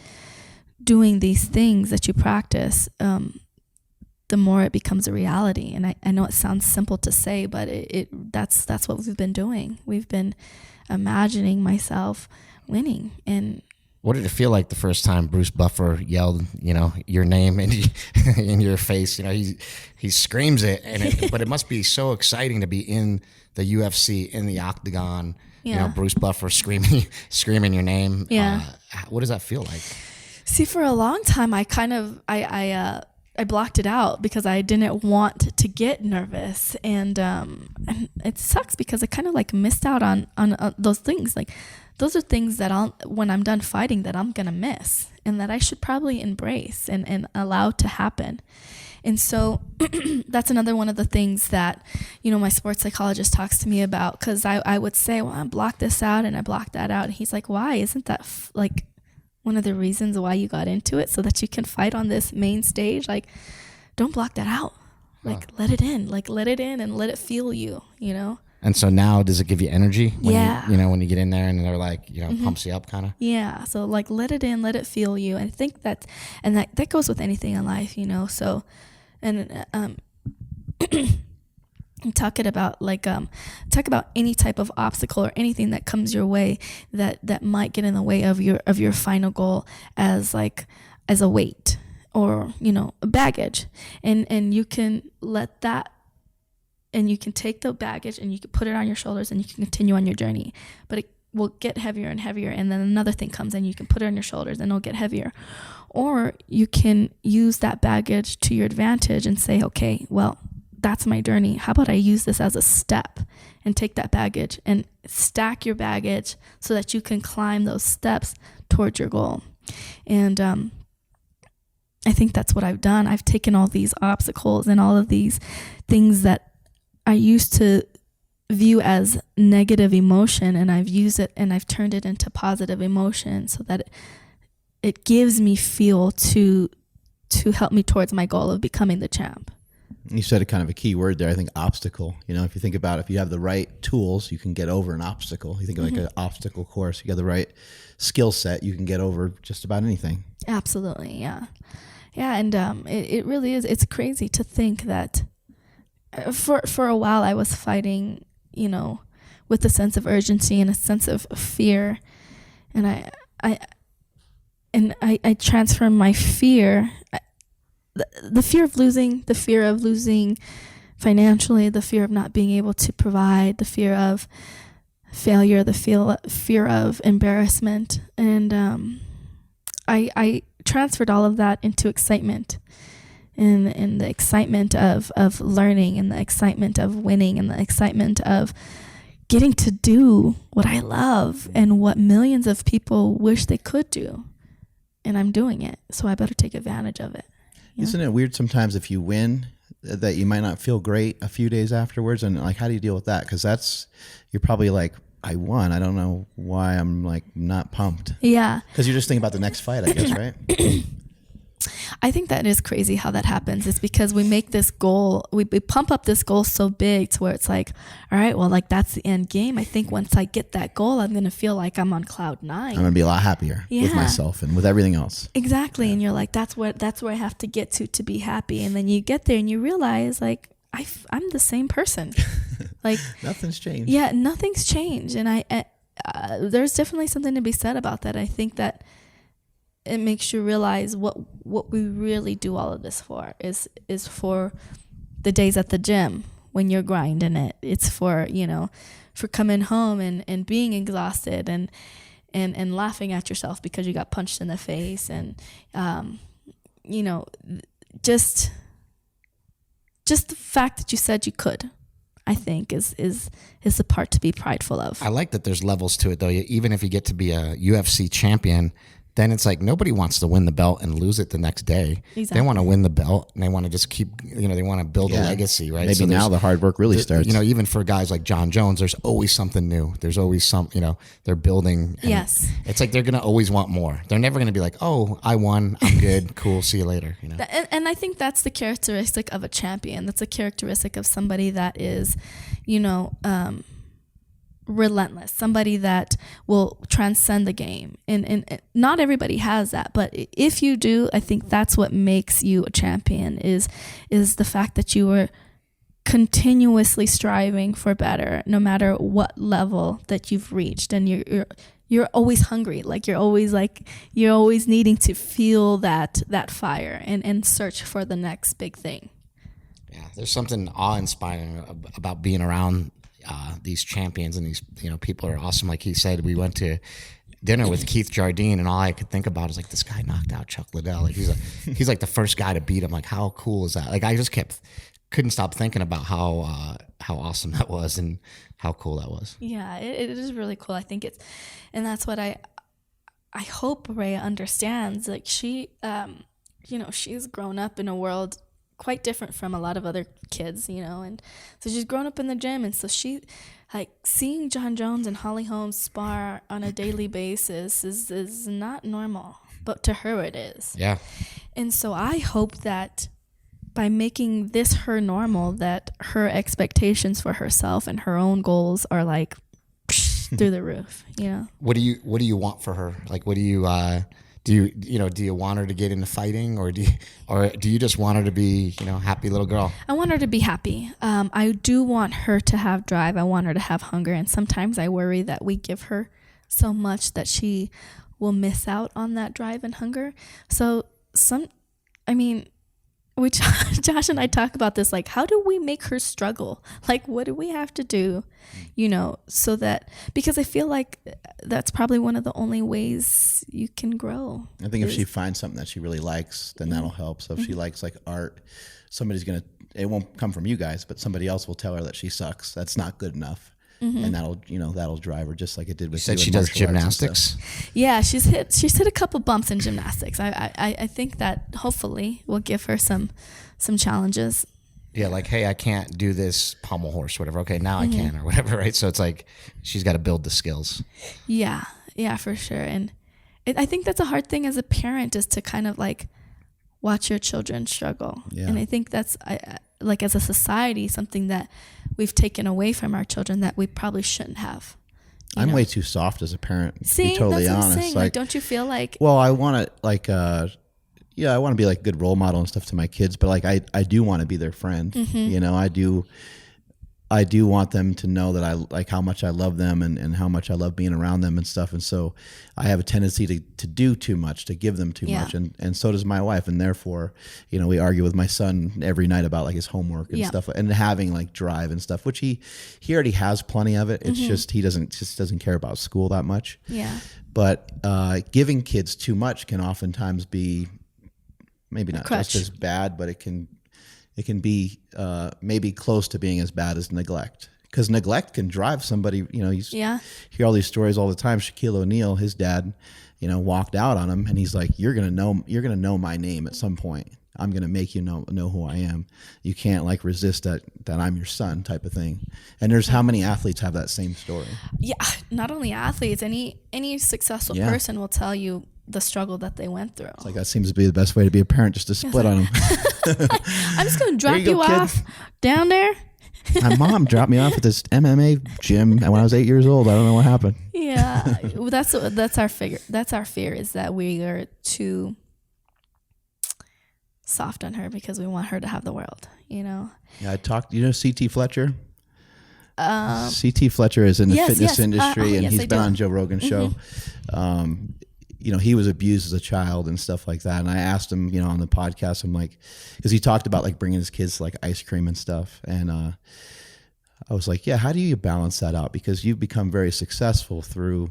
doing these things that you practice, the more it becomes a reality. And I know it sounds simple to say, but that's what we've been doing. We've been imagining myself winning. And what did it feel like the first time Bruce Buffer yelled, your name in your face? He screams it, but it must be so exciting to be in the UFC, in the octagon. Yeah. Bruce Buffer screaming your name. Yeah. What does that feel like? See, for a long time, I kind of, I blocked it out because I didn't want to get nervous. And it sucks because I kind of like missed out on those things. Like, those are things that when I'm done fighting, that I'm going to miss, and that I should probably embrace and allow to happen. And so that's another one of the things that, my sports psychologist talks to me about, because I would say, well, I blocked this out and I blocked that out. And he's like, why? Isn't that like one of the reasons why you got into it, so that you can fight on this main stage? Like, don't block that out. Like, let it in and let it fuel you, And so now, does it give you energy? When Yeah. When you get in there and they're like, pumps you up kind of? Yeah. So like, let it in, let it fuel you. And I think that goes with anything in life, so. And talk about any type of obstacle or anything that comes your way that might get in the way of your final goal, as a weight or a baggage, and you can let that, and you can take the baggage and you can put it on your shoulders and you can continue on your journey, but it will get heavier and heavier, and then another thing comes and you can put it on your shoulders and it'll get heavier. Or you can use that baggage to your advantage and say, okay, well, that's my journey. How about I use this as a step and take that baggage and stack your baggage so that you can climb those steps towards your goal. And I think that's what I've done. I've taken all these obstacles and all of these things that I used to view as negative emotion, and I've used it and I've turned it into positive emotion so that it gives me fuel to help me towards my goal of becoming the champ. You said a kind of a key word there. I think obstacle. You know, if you think about it, if you have the right tools, you can get over an obstacle. You think of like an obstacle course. You got the right skill set, you can get over just about anything. Absolutely, yeah. Yeah, and it really is. It's crazy to think that for a while I was fighting, you know, with a sense of urgency and a sense of fear, and I transformed my fear, the fear of losing financially, the fear of not being able to provide, the fear of failure, the fear of embarrassment, and I transferred all of that into excitement, and the excitement of learning, and the excitement of winning, and the excitement of getting to do what I love and what millions of people wish they could do. And I'm doing it, so I better take advantage of it. Yeah. Isn't it weird sometimes if you win that you might not feel great a few days afterwards? And like, how do you deal with that? Because you're probably like, I won. I don't know why I'm like not pumped. Yeah. Because you're just thinking about the next fight, I guess, right? I think that is crazy how that happens. It's because we make this goal, we pump up this goal so big to where it's like, all right, well, like that's the end game. I think once I get that goal, I'm going to feel like I'm on cloud 9. I'm going to be a lot happier with myself and with everything else. Exactly. Yeah. And you're like, that's where I have to get to be happy. And then you get there and you realize like, I'm the same person. Like nothing's changed. Yeah, nothing's changed. And there's definitely something to be said about that. I think that it makes you realize what we really do all of this for is for the days at the gym when you're grinding it. It's for, you know, for coming home and being exhausted and laughing at yourself because you got punched in the face, and you know, just the fact that you said you could, I think is the part to be prideful of. I like that there's levels to it though. Even if you get to be a UFC champion, then it's like nobody wants to win the belt and lose it the next day. Exactly. They want to win the belt and they want to just keep, you know, they want to build a legacy, right? Maybe so now the hard work really starts. You know, even for guys like John Jones, there's always something new. There's always you know, they're building. Yes. It's like they're going to always want more. They're never going to be like, oh, I won. I'm good. Cool. See you later. You know? And I think that's the characteristic of a champion. That's a characteristic of somebody that is, you know, relentless, somebody that will transcend the game, and not everybody has that, but if you do, I think that's what makes you a champion is the fact that you are continuously striving for better no matter what level that you've reached, and you're always hungry, like you're always needing to feel that fire and search for the next big thing. Yeah, there's something awe-inspiring about being around these champions, and these, you know, people are awesome. Like he said, we went to dinner with Keith Jardine, and all I could think about is like, this guy knocked out Chuck Liddell. Like he's like the first guy to beat him. Like, how cool is that? Like I just couldn't stop thinking about how awesome that was and how cool that was. Yeah, it is really cool. I think and that's what I hope Rhea understands. Like she, you know, she's grown up in a world quite different from a lot of other kids, you know, and so she's grown up in the gym, and so she, like, seeing John Jones and Holly Holmes spar on a daily basis is not normal, but to her it is. Yeah. And so I hope that by making this her normal, that her expectations for herself and her own goals are like through the roof, you know. What do you want for her? Like, what do you do you want her to get into fighting, or do you just want her to be, you know, happy little girl? I want her to be happy. I do want her to have drive. I want her to have hunger. And sometimes I worry that we give her so much that she will miss out on that drive and hunger. So Josh and I talk about this, like, how do we make her struggle? Like, what do we have to do, you know, so that, because I feel like that's probably one of the only ways you can grow. I think if she finds something that she really likes, then that'll help. So if she likes like art, somebody's going to it won't come from you guys, but somebody else will tell her that she sucks. That's not good enough. And that'll drive her, just like it did with you. Said she does gymnastics. Yeah, she's hit a couple bumps in gymnastics. I think that hopefully will give her some challenges. Yeah, like, hey, I can't do this pommel horse, whatever. Okay, now I can, or whatever, right? So it's like she's got to build the skills. Yeah, for sure. And I think that's a hard thing as a parent, is to kind of like watch your children struggle. Yeah. And I think that's like, as a society, something that we've taken away from our children that we probably shouldn't have. I'm way too soft as a parent, to be that's totally what honest. I'm saying. Like, don't you feel like... Well, I want to, like, I want to be like a good role model and stuff to my kids, but like, I do want to be their friend. You know, I do want them to know that I like how much I love them and how much I love being around them and stuff. And so I have a tendency to do too much, to give them too much. And so does my wife. And therefore, you know, we argue with my son every night about like his homework and stuff, and having like drive and stuff, which he already has plenty of it. It's just, he doesn't care about school that much. Yeah. But giving kids too much can oftentimes be maybe not just as bad, but it can be maybe close to being as bad as neglect, because neglect can drive somebody. You know, you hear all these stories all the time. Shaquille O'Neal, his dad, you know, walked out on him, and he's like, "You're gonna know my name at some point. I'm gonna make you know who I am. You can't like resist that I'm your son," type of thing. And there's how many athletes have that same story? Yeah, not only athletes, any successful person will tell you the struggle that they went through. It's like, that seems to be the best way to be a parent, just to split on them. I'm just going to drop you off down there. My mom dropped me off at this MMA gym when I was 8 years old. I don't know what happened. Yeah, well, that's our fear. That's our fear, is that we are too soft on her because we want her to have the world. You know. Yeah, I talked. You know, CT Fletcher. CT Fletcher is in the fitness industry, and he's been on Joe Rogan's show. You know, he was abused as a child and stuff like that. And I asked him, you know, on the podcast, I'm like, because he talked about like bringing his kids to like ice cream and stuff. And I was like, yeah, how do you balance that out? Because you've become very successful through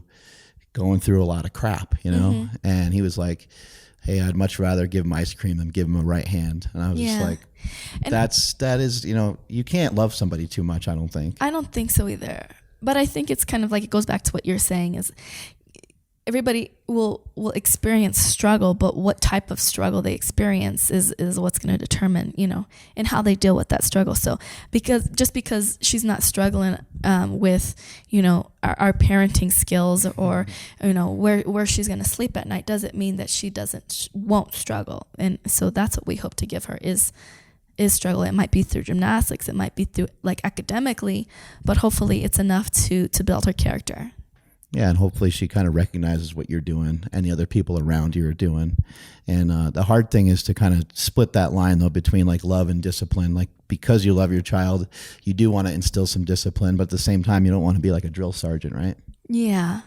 going through a lot of crap, you know? And he was like, hey, I'd much rather give him ice cream than give him a right hand. And I was just like, that is, you know, you can't love somebody too much, I don't think. I don't think so either. But I think it's kind of like, it goes back to what you're saying, is everybody will experience struggle, but what type of struggle they experience is what's going to determine, you know, and how they deal with that struggle. So because she's not struggling with, you know, our parenting skills, or, you know, where she's going to sleep at night, doesn't mean that she won't struggle. And so that's what we hope to give her is struggle. It might be through gymnastics, it might be through like academically, but hopefully it's enough to build her character. Yeah, and hopefully she kind of recognizes what you're doing and the other people around you are doing. And the hard thing is to kind of split that line, though, between like love and discipline. Like, because you love your child, you do want to instill some discipline, but at the same time, you don't want to be like a drill sergeant, right? Yeah.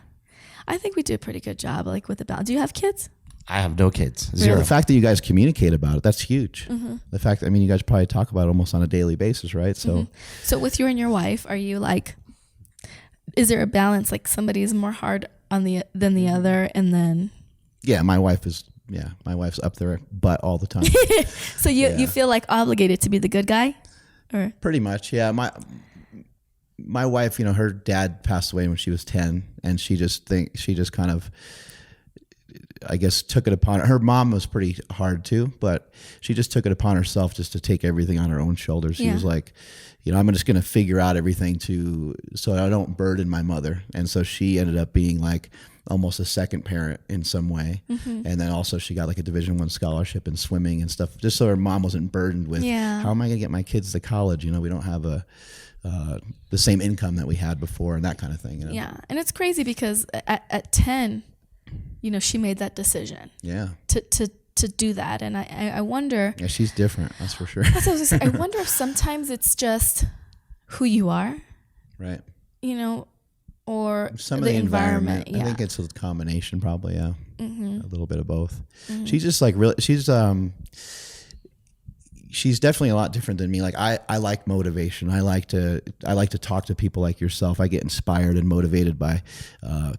I think we do a pretty good job, like, with the balance. Do you have kids? I have no kids. Really? Zero. The fact that you guys communicate about it, that's huge. The fact that, I mean, you guys probably talk about it almost on a daily basis, right? So, So with you and your wife, are you like... is there a balance, like somebody is more hard than the other, and then? Yeah, my wife's up there butt all the time. So you feel like obligated to be the good guy, or? Pretty much, yeah. My wife, you know, her dad passed away when she was 10, and she just kind of, I guess, took it upon her. Her mom was pretty hard too, but she just took it upon herself just to take everything on her own shoulders. She was like, you know, I'm just going to figure out everything so I don't burden my mother. And so she ended up being like almost a second parent in some way. And then also she got like a Division I scholarship in swimming and stuff, just so her mom wasn't burdened with, how am I going to get my kids to college? You know, we don't have the same income that we had before, and that kind of thing. You know? Yeah. And it's crazy because at 10, you know, she made that decision. Yeah. To do that. And I wonder. Yeah, she's different. That's for sure. That's what I was gonna say. I wonder if sometimes it's just who you are. Right. You know, or some of the environment. I think it's a combination, probably. Yeah. A little bit of both. She's just like really. she's definitely a lot different than me. Like I like motivation. I like to talk to people like yourself. I get inspired and motivated by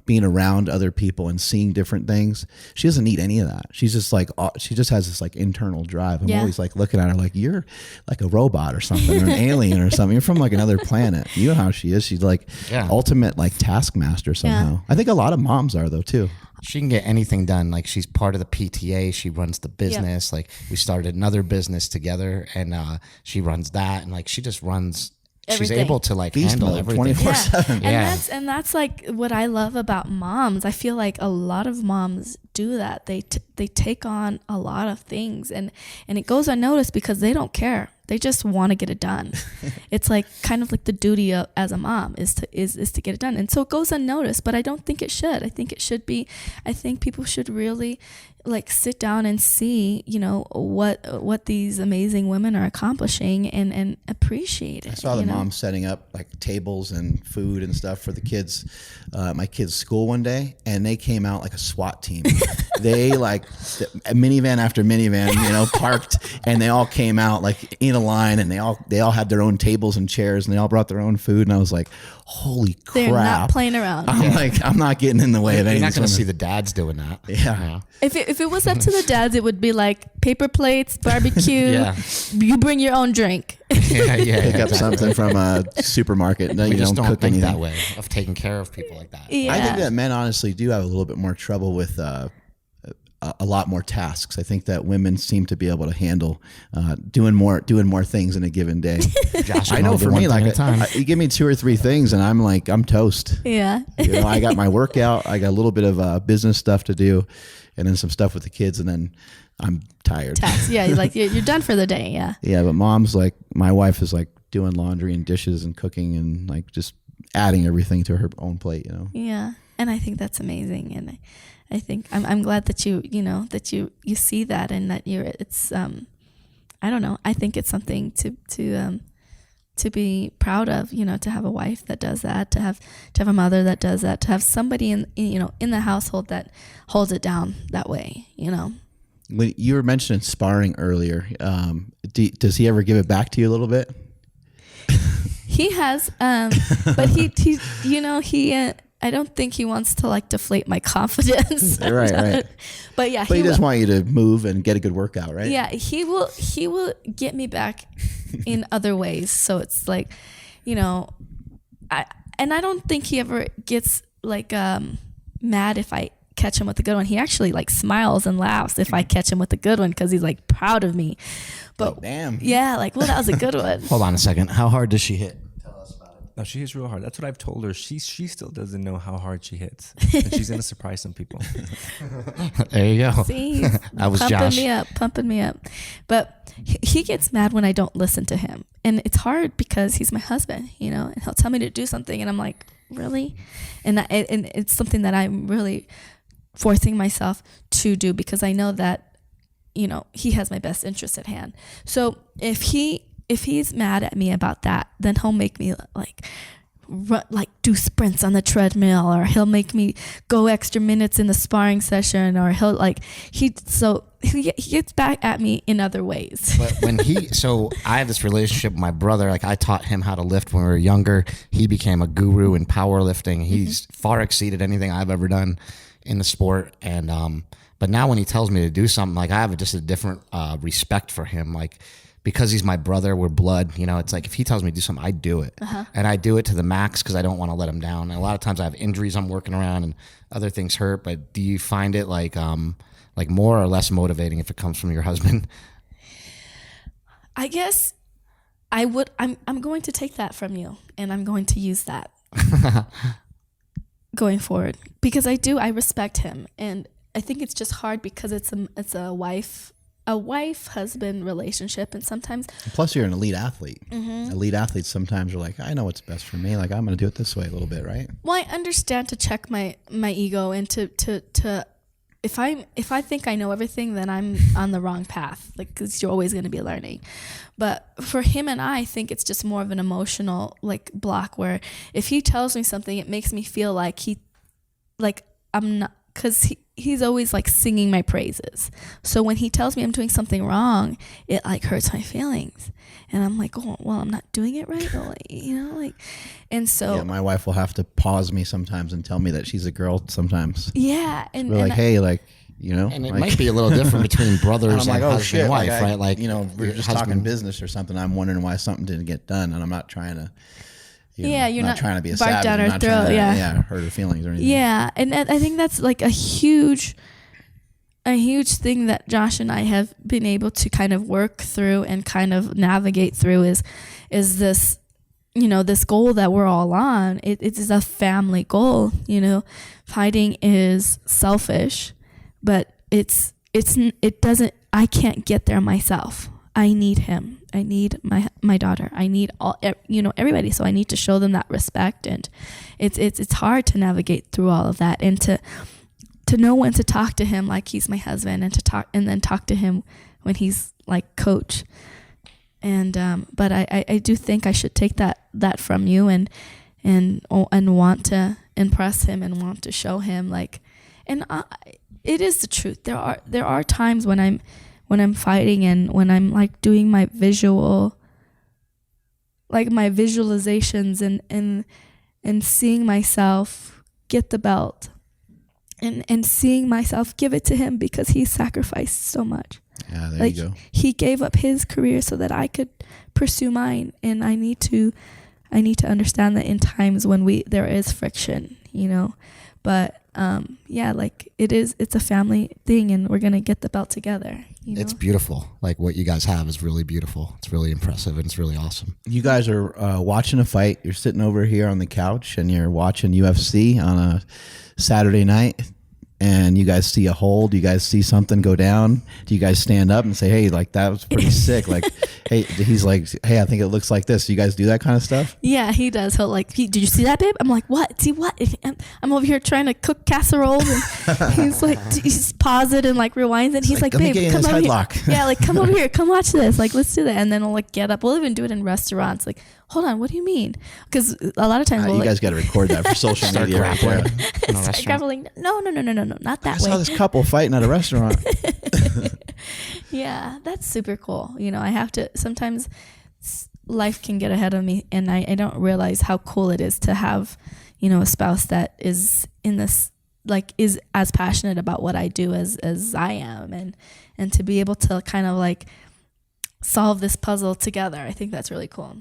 being around other people and seeing different things. She doesn't need any of that. She's just like, she just has this like internal drive. I'm always like looking at her like, you're like a robot or something, or an alien or something. You're from like another planet. You know how she is. She's like ultimate like taskmaster somehow. I think a lot of moms are though too. She can get anything done. Like she's part of the PTA. She runs the business. Like we started another business together, and she runs that. And like she just runs. Everything. She's able to like handle everything 24/7. And that's like what I love about moms. I feel like a lot of moms do that. They take on a lot of things, and it goes unnoticed because they don't care. They just want to get it done. It's like kind of like the duty of, as a mom is to get it done. And so it goes unnoticed, but I don't think it should. I think it should be, I think people should really like sit down and see, you know, what these amazing women are accomplishing and appreciate it. I saw the mom setting up like tables and food and stuff for the kids, my kids' school one day, and they came out like a SWAT team. They like minivan after minivan, you know, parked, and they all came out like in a line, and they all had their own tables and chairs, and they all brought their own food, and I was like, holy crap. They're not playing around. I'm not getting in the way of anything. You're not going to see the dads doing that. Yeah. If it was up to the dads, it would be like paper plates, barbecue. You bring your own drink. Pick up something from a supermarket. No, we you just don't cook think anything that way of taking care of people like that. Yeah. I think that men honestly do have a little bit more trouble with a lot more tasks. I think that women seem to be able to handle doing more things in a given day. Josh, I know for me, like you give me 2 or 3 things and I'm toast. Yeah. You know, I got my workout, I got a little bit of business stuff to do, and then some stuff with the kids, and then I'm tired. Yeah, you're done for the day. Yeah. Yeah, but mom's like, my wife is like doing laundry and dishes and cooking and like just adding everything to her own plate, you know. Yeah, and I think that's amazing, and I think I'm glad that you see that, and that it's I don't know, I think it's something to be proud of, you know, to have a wife that does that, to have a mother that does that, to have somebody in the household that holds it down that way, you know. When you were mentioning sparring earlier, does he ever give it back to you a little bit? He has, but he I don't think he wants to like deflate my confidence. Right. But yeah, he just want you to move and get a good workout, right? Yeah, he will get me back in other ways. So it's like, you know, I don't think he ever gets like mad if I catch him with a good one. He actually like smiles and laughs if I catch him with a good one, because he's like proud of me. But damn. Yeah, like, well, that was a good one. Hold on a second. How hard does she hit? No, she hits real hard. That's what I've told her. She still doesn't know how hard she hits, and she's gonna surprise some people. There you go. See, that was Josh. Pumping me up. But he gets mad when I don't listen to him, and it's hard because he's my husband, you know, and he'll tell me to do something, and I'm like, really? And it's something that I'm really forcing myself to do, because I know that, you know, he has my best interest at hand. So if he's mad at me about that, then he'll make me do sprints on the treadmill, or he'll make me go extra minutes in the sparring session, or he gets back at me in other ways. But when so I have this relationship with my brother. Like I taught him how to lift when we were younger. He became a guru in powerlifting. He's far exceeded anything I've ever done in the sport. And but now when he tells me to do something, like I have just a different respect for him. Like, because he's my brother, we're blood, you know, it's like if he tells me to do something, I do it. And I do it to the max because I don't want to let him down. And a lot of times I have injuries I'm working around and other things hurt. But do you find it like more or less motivating if it comes from your husband? I guess I would. I'm going to take that from you, and I'm going to use that going forward, because I respect him, and I think it's just hard because it's a wife-husband relationship, and sometimes. Plus, you're an elite athlete. Elite athletes sometimes are like, I know what's best for me. Like, I'm going to do it this way a little bit, right? Well, I understand to check my ego, and to if I think I know everything, then I'm on the wrong path. Like, because you're always going to be learning. But for him and I think it's just more of an emotional like block, where if he tells me something, it makes me feel like I'm not, because he's always like singing my praises. So when he tells me I'm doing something wrong, it like hurts my feelings. And I'm like, oh, well, I'm not doing it right. Or, like, you know, like, and so. Yeah, my wife will have to pause me sometimes and tell me that she's a girl sometimes. Yeah. And, we're like, hey, like, you know. And it like, might be a little different between brothers and, I'm like, oh, husband shit, and wife, like, right? Like, you know, we're just talking business or something. I'm wondering why something didn't get done. And I'm not trying to. You're not trying to be a bark savage. down I'm her not throat. trying to, Yeah. hurt her feelings or anything. Yeah. And I think that's like a huge thing that Josh and I have been able to kind of work through and kind of navigate through is this, you know, this goal that we're all on. It is a family goal. You know, fighting is selfish, but it doesn't, I can't get there myself. I need him. I need my daughter. I need everybody. So I need to show them that respect, and it's hard to navigate through all of that, and to know when to talk to him like he's my husband, and then talk to him when he's like coach. And but I do think I should take that from you and want to impress him and want to show him like, and it is the truth. There are times when I'm fighting and when I'm like doing my visualizations and seeing myself get the belt and seeing myself give it to him because he sacrificed so much. Yeah, there like, you go. He gave up his career so that I could pursue mine, and I need to understand that in times when there is friction, you know. But like it's a family thing, and we're gonna get the belt together. You know? It's beautiful. Like what you guys have is really beautiful. It's really impressive, and it's really awesome. You guys are watching a fight. You're sitting over here on the couch, and you're watching UFC on a Saturday night, and you guys see a hold. You guys see something go down. Do you guys stand up and say, "Hey, like that was pretty sick"? Like, hey, he's like, "Hey, I think it looks like this." You guys do that kind of stuff? Yeah, he does. He'll like, did you see that, babe? I'm like, what? See what? I'm over here trying to cook casseroles, and he's like, he's pause it and like rewinds it. He's like, babe, come over here. Yeah, like come over here, come watch this. Like, let's do that. And then he'll like get up. We'll even do it in restaurants. Like, hold on, what do you mean? Because a lot of times you guys got to record that for social media. Start grappling. No, not that way. I saw this couple fighting at a restaurant. Yeah, that's super cool. You know, I have to, sometimes life can get ahead of me, and I don't realize how cool it is to have, you know, a spouse that is in this, like, is as passionate about what I do as I am, and to be able to kind of like solve this puzzle together. I think that's really cool.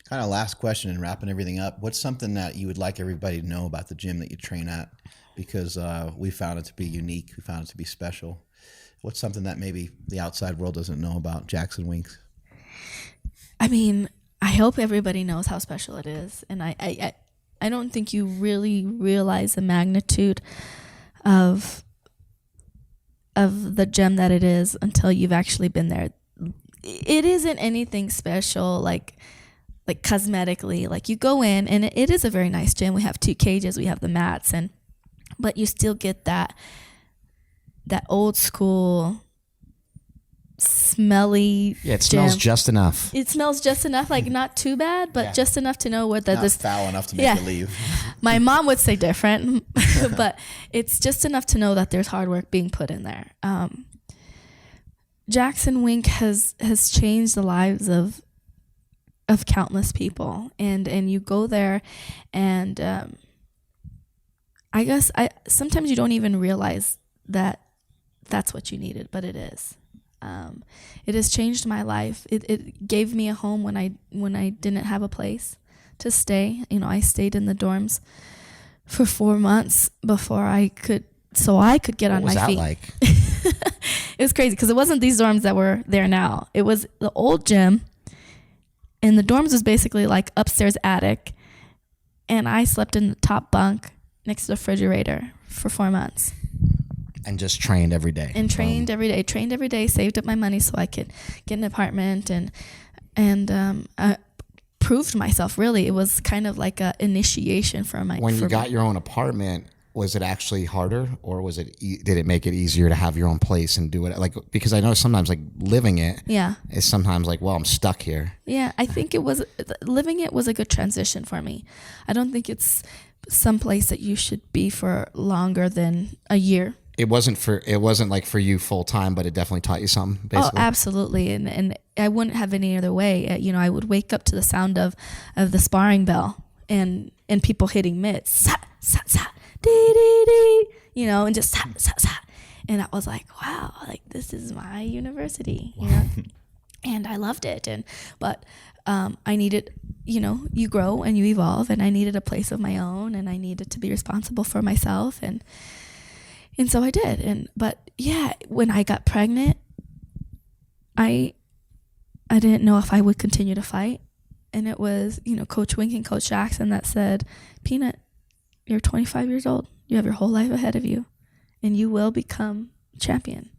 Kind of last question and wrapping everything up. What's something that you would like everybody to know about the gym that you train at? Because we found it to be unique. We found it to be special. What's something that maybe the outside world doesn't know about Jackson Winks? I mean, I hope everybody knows how special it is. And I don't think you really realize the magnitude of the gym that it is until you've actually been there. It isn't anything special, like cosmetically. Like, you go in and it is a very nice gym. We have 2 cages, we have the mats, but you still get that old school smelly it smells just enough. It smells just enough, like not too bad, but just enough to know what Not foul enough to make you leave. My mom would say different, but it's just enough to know that there's hard work being put in there. Jackson Wink has changed the lives of countless people, and you go there, and I guess sometimes you don't even realize that that's what you needed, but it is. It has changed my life. It gave me a home when I didn't have a place to stay. You know, I stayed in the dorms for 4 months before I could get on my feet. What was that like? It was crazy because it wasn't these dorms that were there now. It was the old gym, and the dorms was basically like upstairs attic, and I slept in the top bunk next to the refrigerator for 4 months. And just trained every day. And trained every day, saved up my money so I could get an apartment, and I proved myself, really. It was kind of like an initiation for my... When you got your own apartment, was it actually harder, or was it did it make it easier to have your own place and do it? Like, because I know sometimes like living it is sometimes like, well, I'm stuck here. Yeah, I think living it was a good transition for me. I don't think it's some place that you should be for longer than a year. it wasn't like for you full time, but it definitely taught you something, basically. Oh, absolutely. And I wouldn't have any other way. You know, I would wake up to the sound of the sparring bell and people hitting mitts, sa, sa, sa, dee, dee, dee, you know, and just sa, sa, sa. And I was like, wow, like this is my university, you know? And I loved it. But I needed, you know, you grow and you evolve, and I needed a place of my own, and I needed to be responsible for myself. And so I did. But yeah, when I got pregnant, I didn't know if I would continue to fight. And it was, you know, Coach Wink and Coach Jackson that said, Peanut, you're 25 years old. You have your whole life ahead of you, and you will become champion.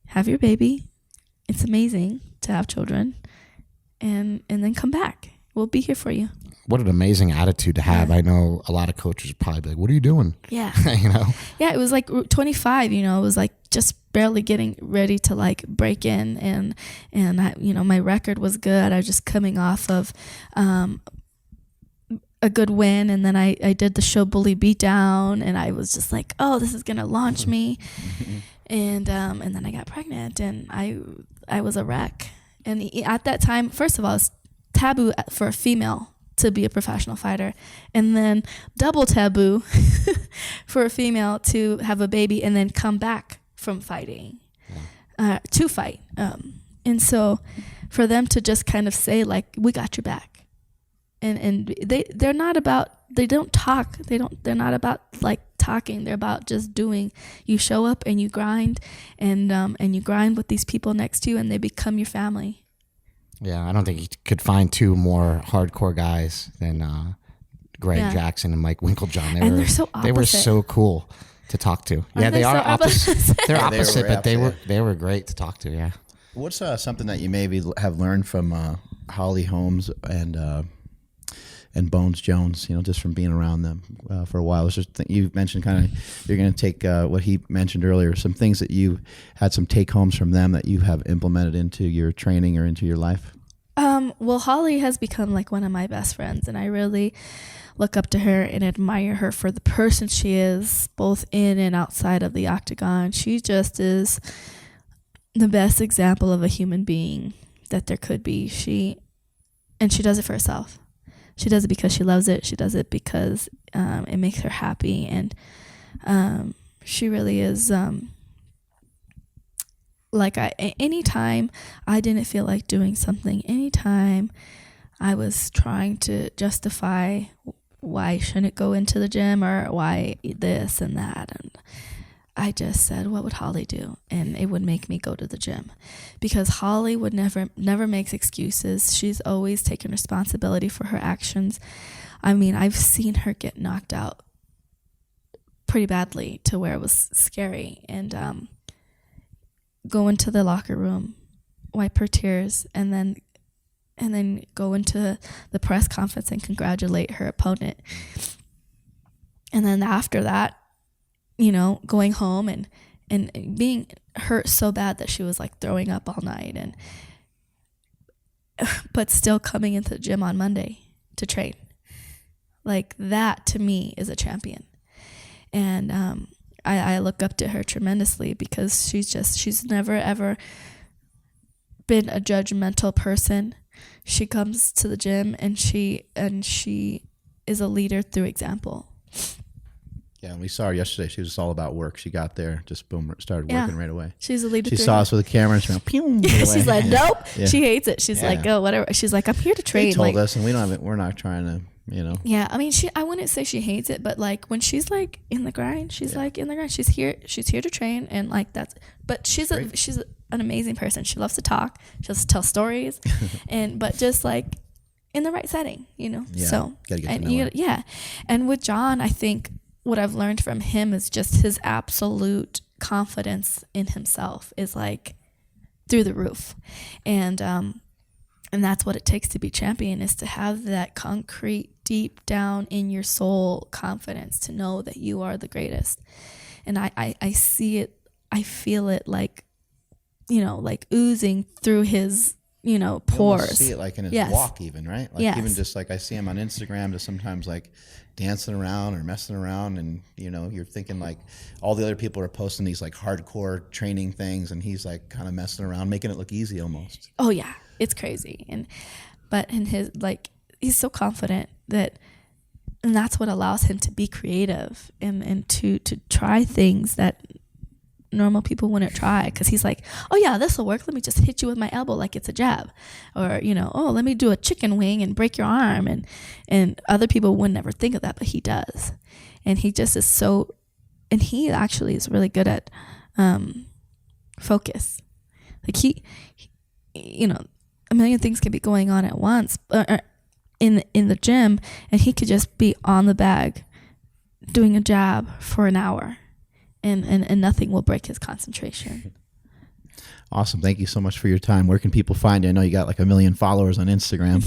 Have your baby. It's amazing to have children, and then come back. We'll be here for you. What an amazing attitude to have. Yeah. I know a lot of coaches are probably like, what are you doing? Yeah. You know? Yeah, it was like 25, you know, it was like just barely getting ready to like break in, and I, you know, my record was good. I was just coming off of a good win, and then I did the show Bully Beatdown, and I was just like, oh, this is going to launch me. And then I got pregnant, and I was a wreck. And at that time, first of all, it's taboo for a female to be a professional fighter, and then double taboo for a female to have a baby and then come back from fighting to fight. And so for them to just kind of say like, we got your back, and they're not about, they don't talk, they're not about like talking, they're about just doing. You show up and you grind, and you grind with these people next to you, and they become your family. Yeah, I don't think you could find two more hardcore guys than Greg Jackson and Mike Winklejohn. They're so opposite. They were so cool to talk to. Yeah, they are opposite. They're opposite, but they were great to talk to. Yeah. What's something that you maybe have learned from Holly Holmes and Bones Jones? You know, just from being around them for a while. It's just you mentioned kind of you're going to take what he mentioned earlier, some things that you had some take homes from them that you have implemented into your training or into your life. Well, Holly has become like one of my best friends, and I really look up to her and admire her for the person she is, both in and outside of the octagon. She just is the best example of a human being that there could be. She does it for herself. She does it because she loves it. She does it because it makes her happy, and she really is. Anytime I didn't feel like doing something, anytime I was trying to justify why I shouldn't go into the gym or why this and that, and I just said, what would Holly do? And it would make me go to the gym, because Holly would never makes excuses. She's always taken responsibility for her actions. I mean, I've seen her get knocked out pretty badly to where it was scary, and go into the locker room, wipe her tears, and then go into the press conference and congratulate her opponent. And then after that, you know, going home and being hurt so bad that she was like throwing up all night, but still coming into the gym on Monday to train. Like that to me is a champion. And I look up to her tremendously, because she's never ever been a judgmental person. She comes to the gym and she is a leader through example. Yeah, and we saw her yesterday. She was just all about work. She got there, just boom, started working right away. She's a leader. She saw us with a camera and she went, pew, she's like, nope. Yeah. She hates it. She's like, oh, whatever. She's like, I'm here to train. They told us, and we're not trying to, you know. Yeah, I mean, I wouldn't say she hates it, but like when she's like in the grind, she's like in the grind. She's here to train, and like that's. But she's an amazing person. She loves to talk. She loves to tell stories, but just like in the right setting, you know. Yeah, so gotta get to know her. Yeah, and with John, I think what I've learned from him is just his absolute confidence in himself is like through the roof, and that's what it takes to be champion, is to have that concrete, deep down in your soul confidence to know that you are the greatest. And I see it, I feel it like, you know, like oozing through his You almost pores. see it like in his Yes. walk even, right? Like Yes. even just like I see him on Instagram just sometimes like dancing around or messing around, and you're thinking like all the other people are posting these like hardcore training things, and he's like kind of messing around, making it look easy almost. Oh yeah, it's crazy. But in his he's so confident and that's what allows him to be creative and to try things that normal people wouldn't try, because he's like, oh yeah, this will work, let me just hit you with my elbow like it's a jab, or oh, let me do a chicken wing and break your arm, and other people would never think of that, but he does. And he just is so, and he actually is really good at focus. Like he a million things could be going on at once in the gym, and he could just be on the bag doing a jab for an hour, and nothing will break his concentration. Awesome. Thank you so much for your time. Where can people find you? I know you got like 1 million followers on Instagram.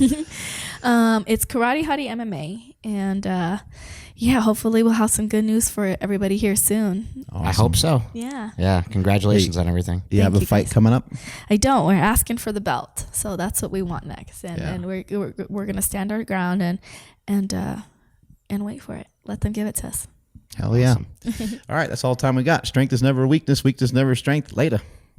It's Karate Hottie MMA, and hopefully we'll have some good news for everybody here soon. Awesome. I hope so. Yeah. Congratulations on everything. Do you have a fight guys. coming up? I don't. We're asking for the belt, so that's what we want next, and we're gonna stand our ground and wait for it. Let them give it to us. Hell yeah. All right, that's all the time we got. Strength is never weakness. Weakness never strength. Later.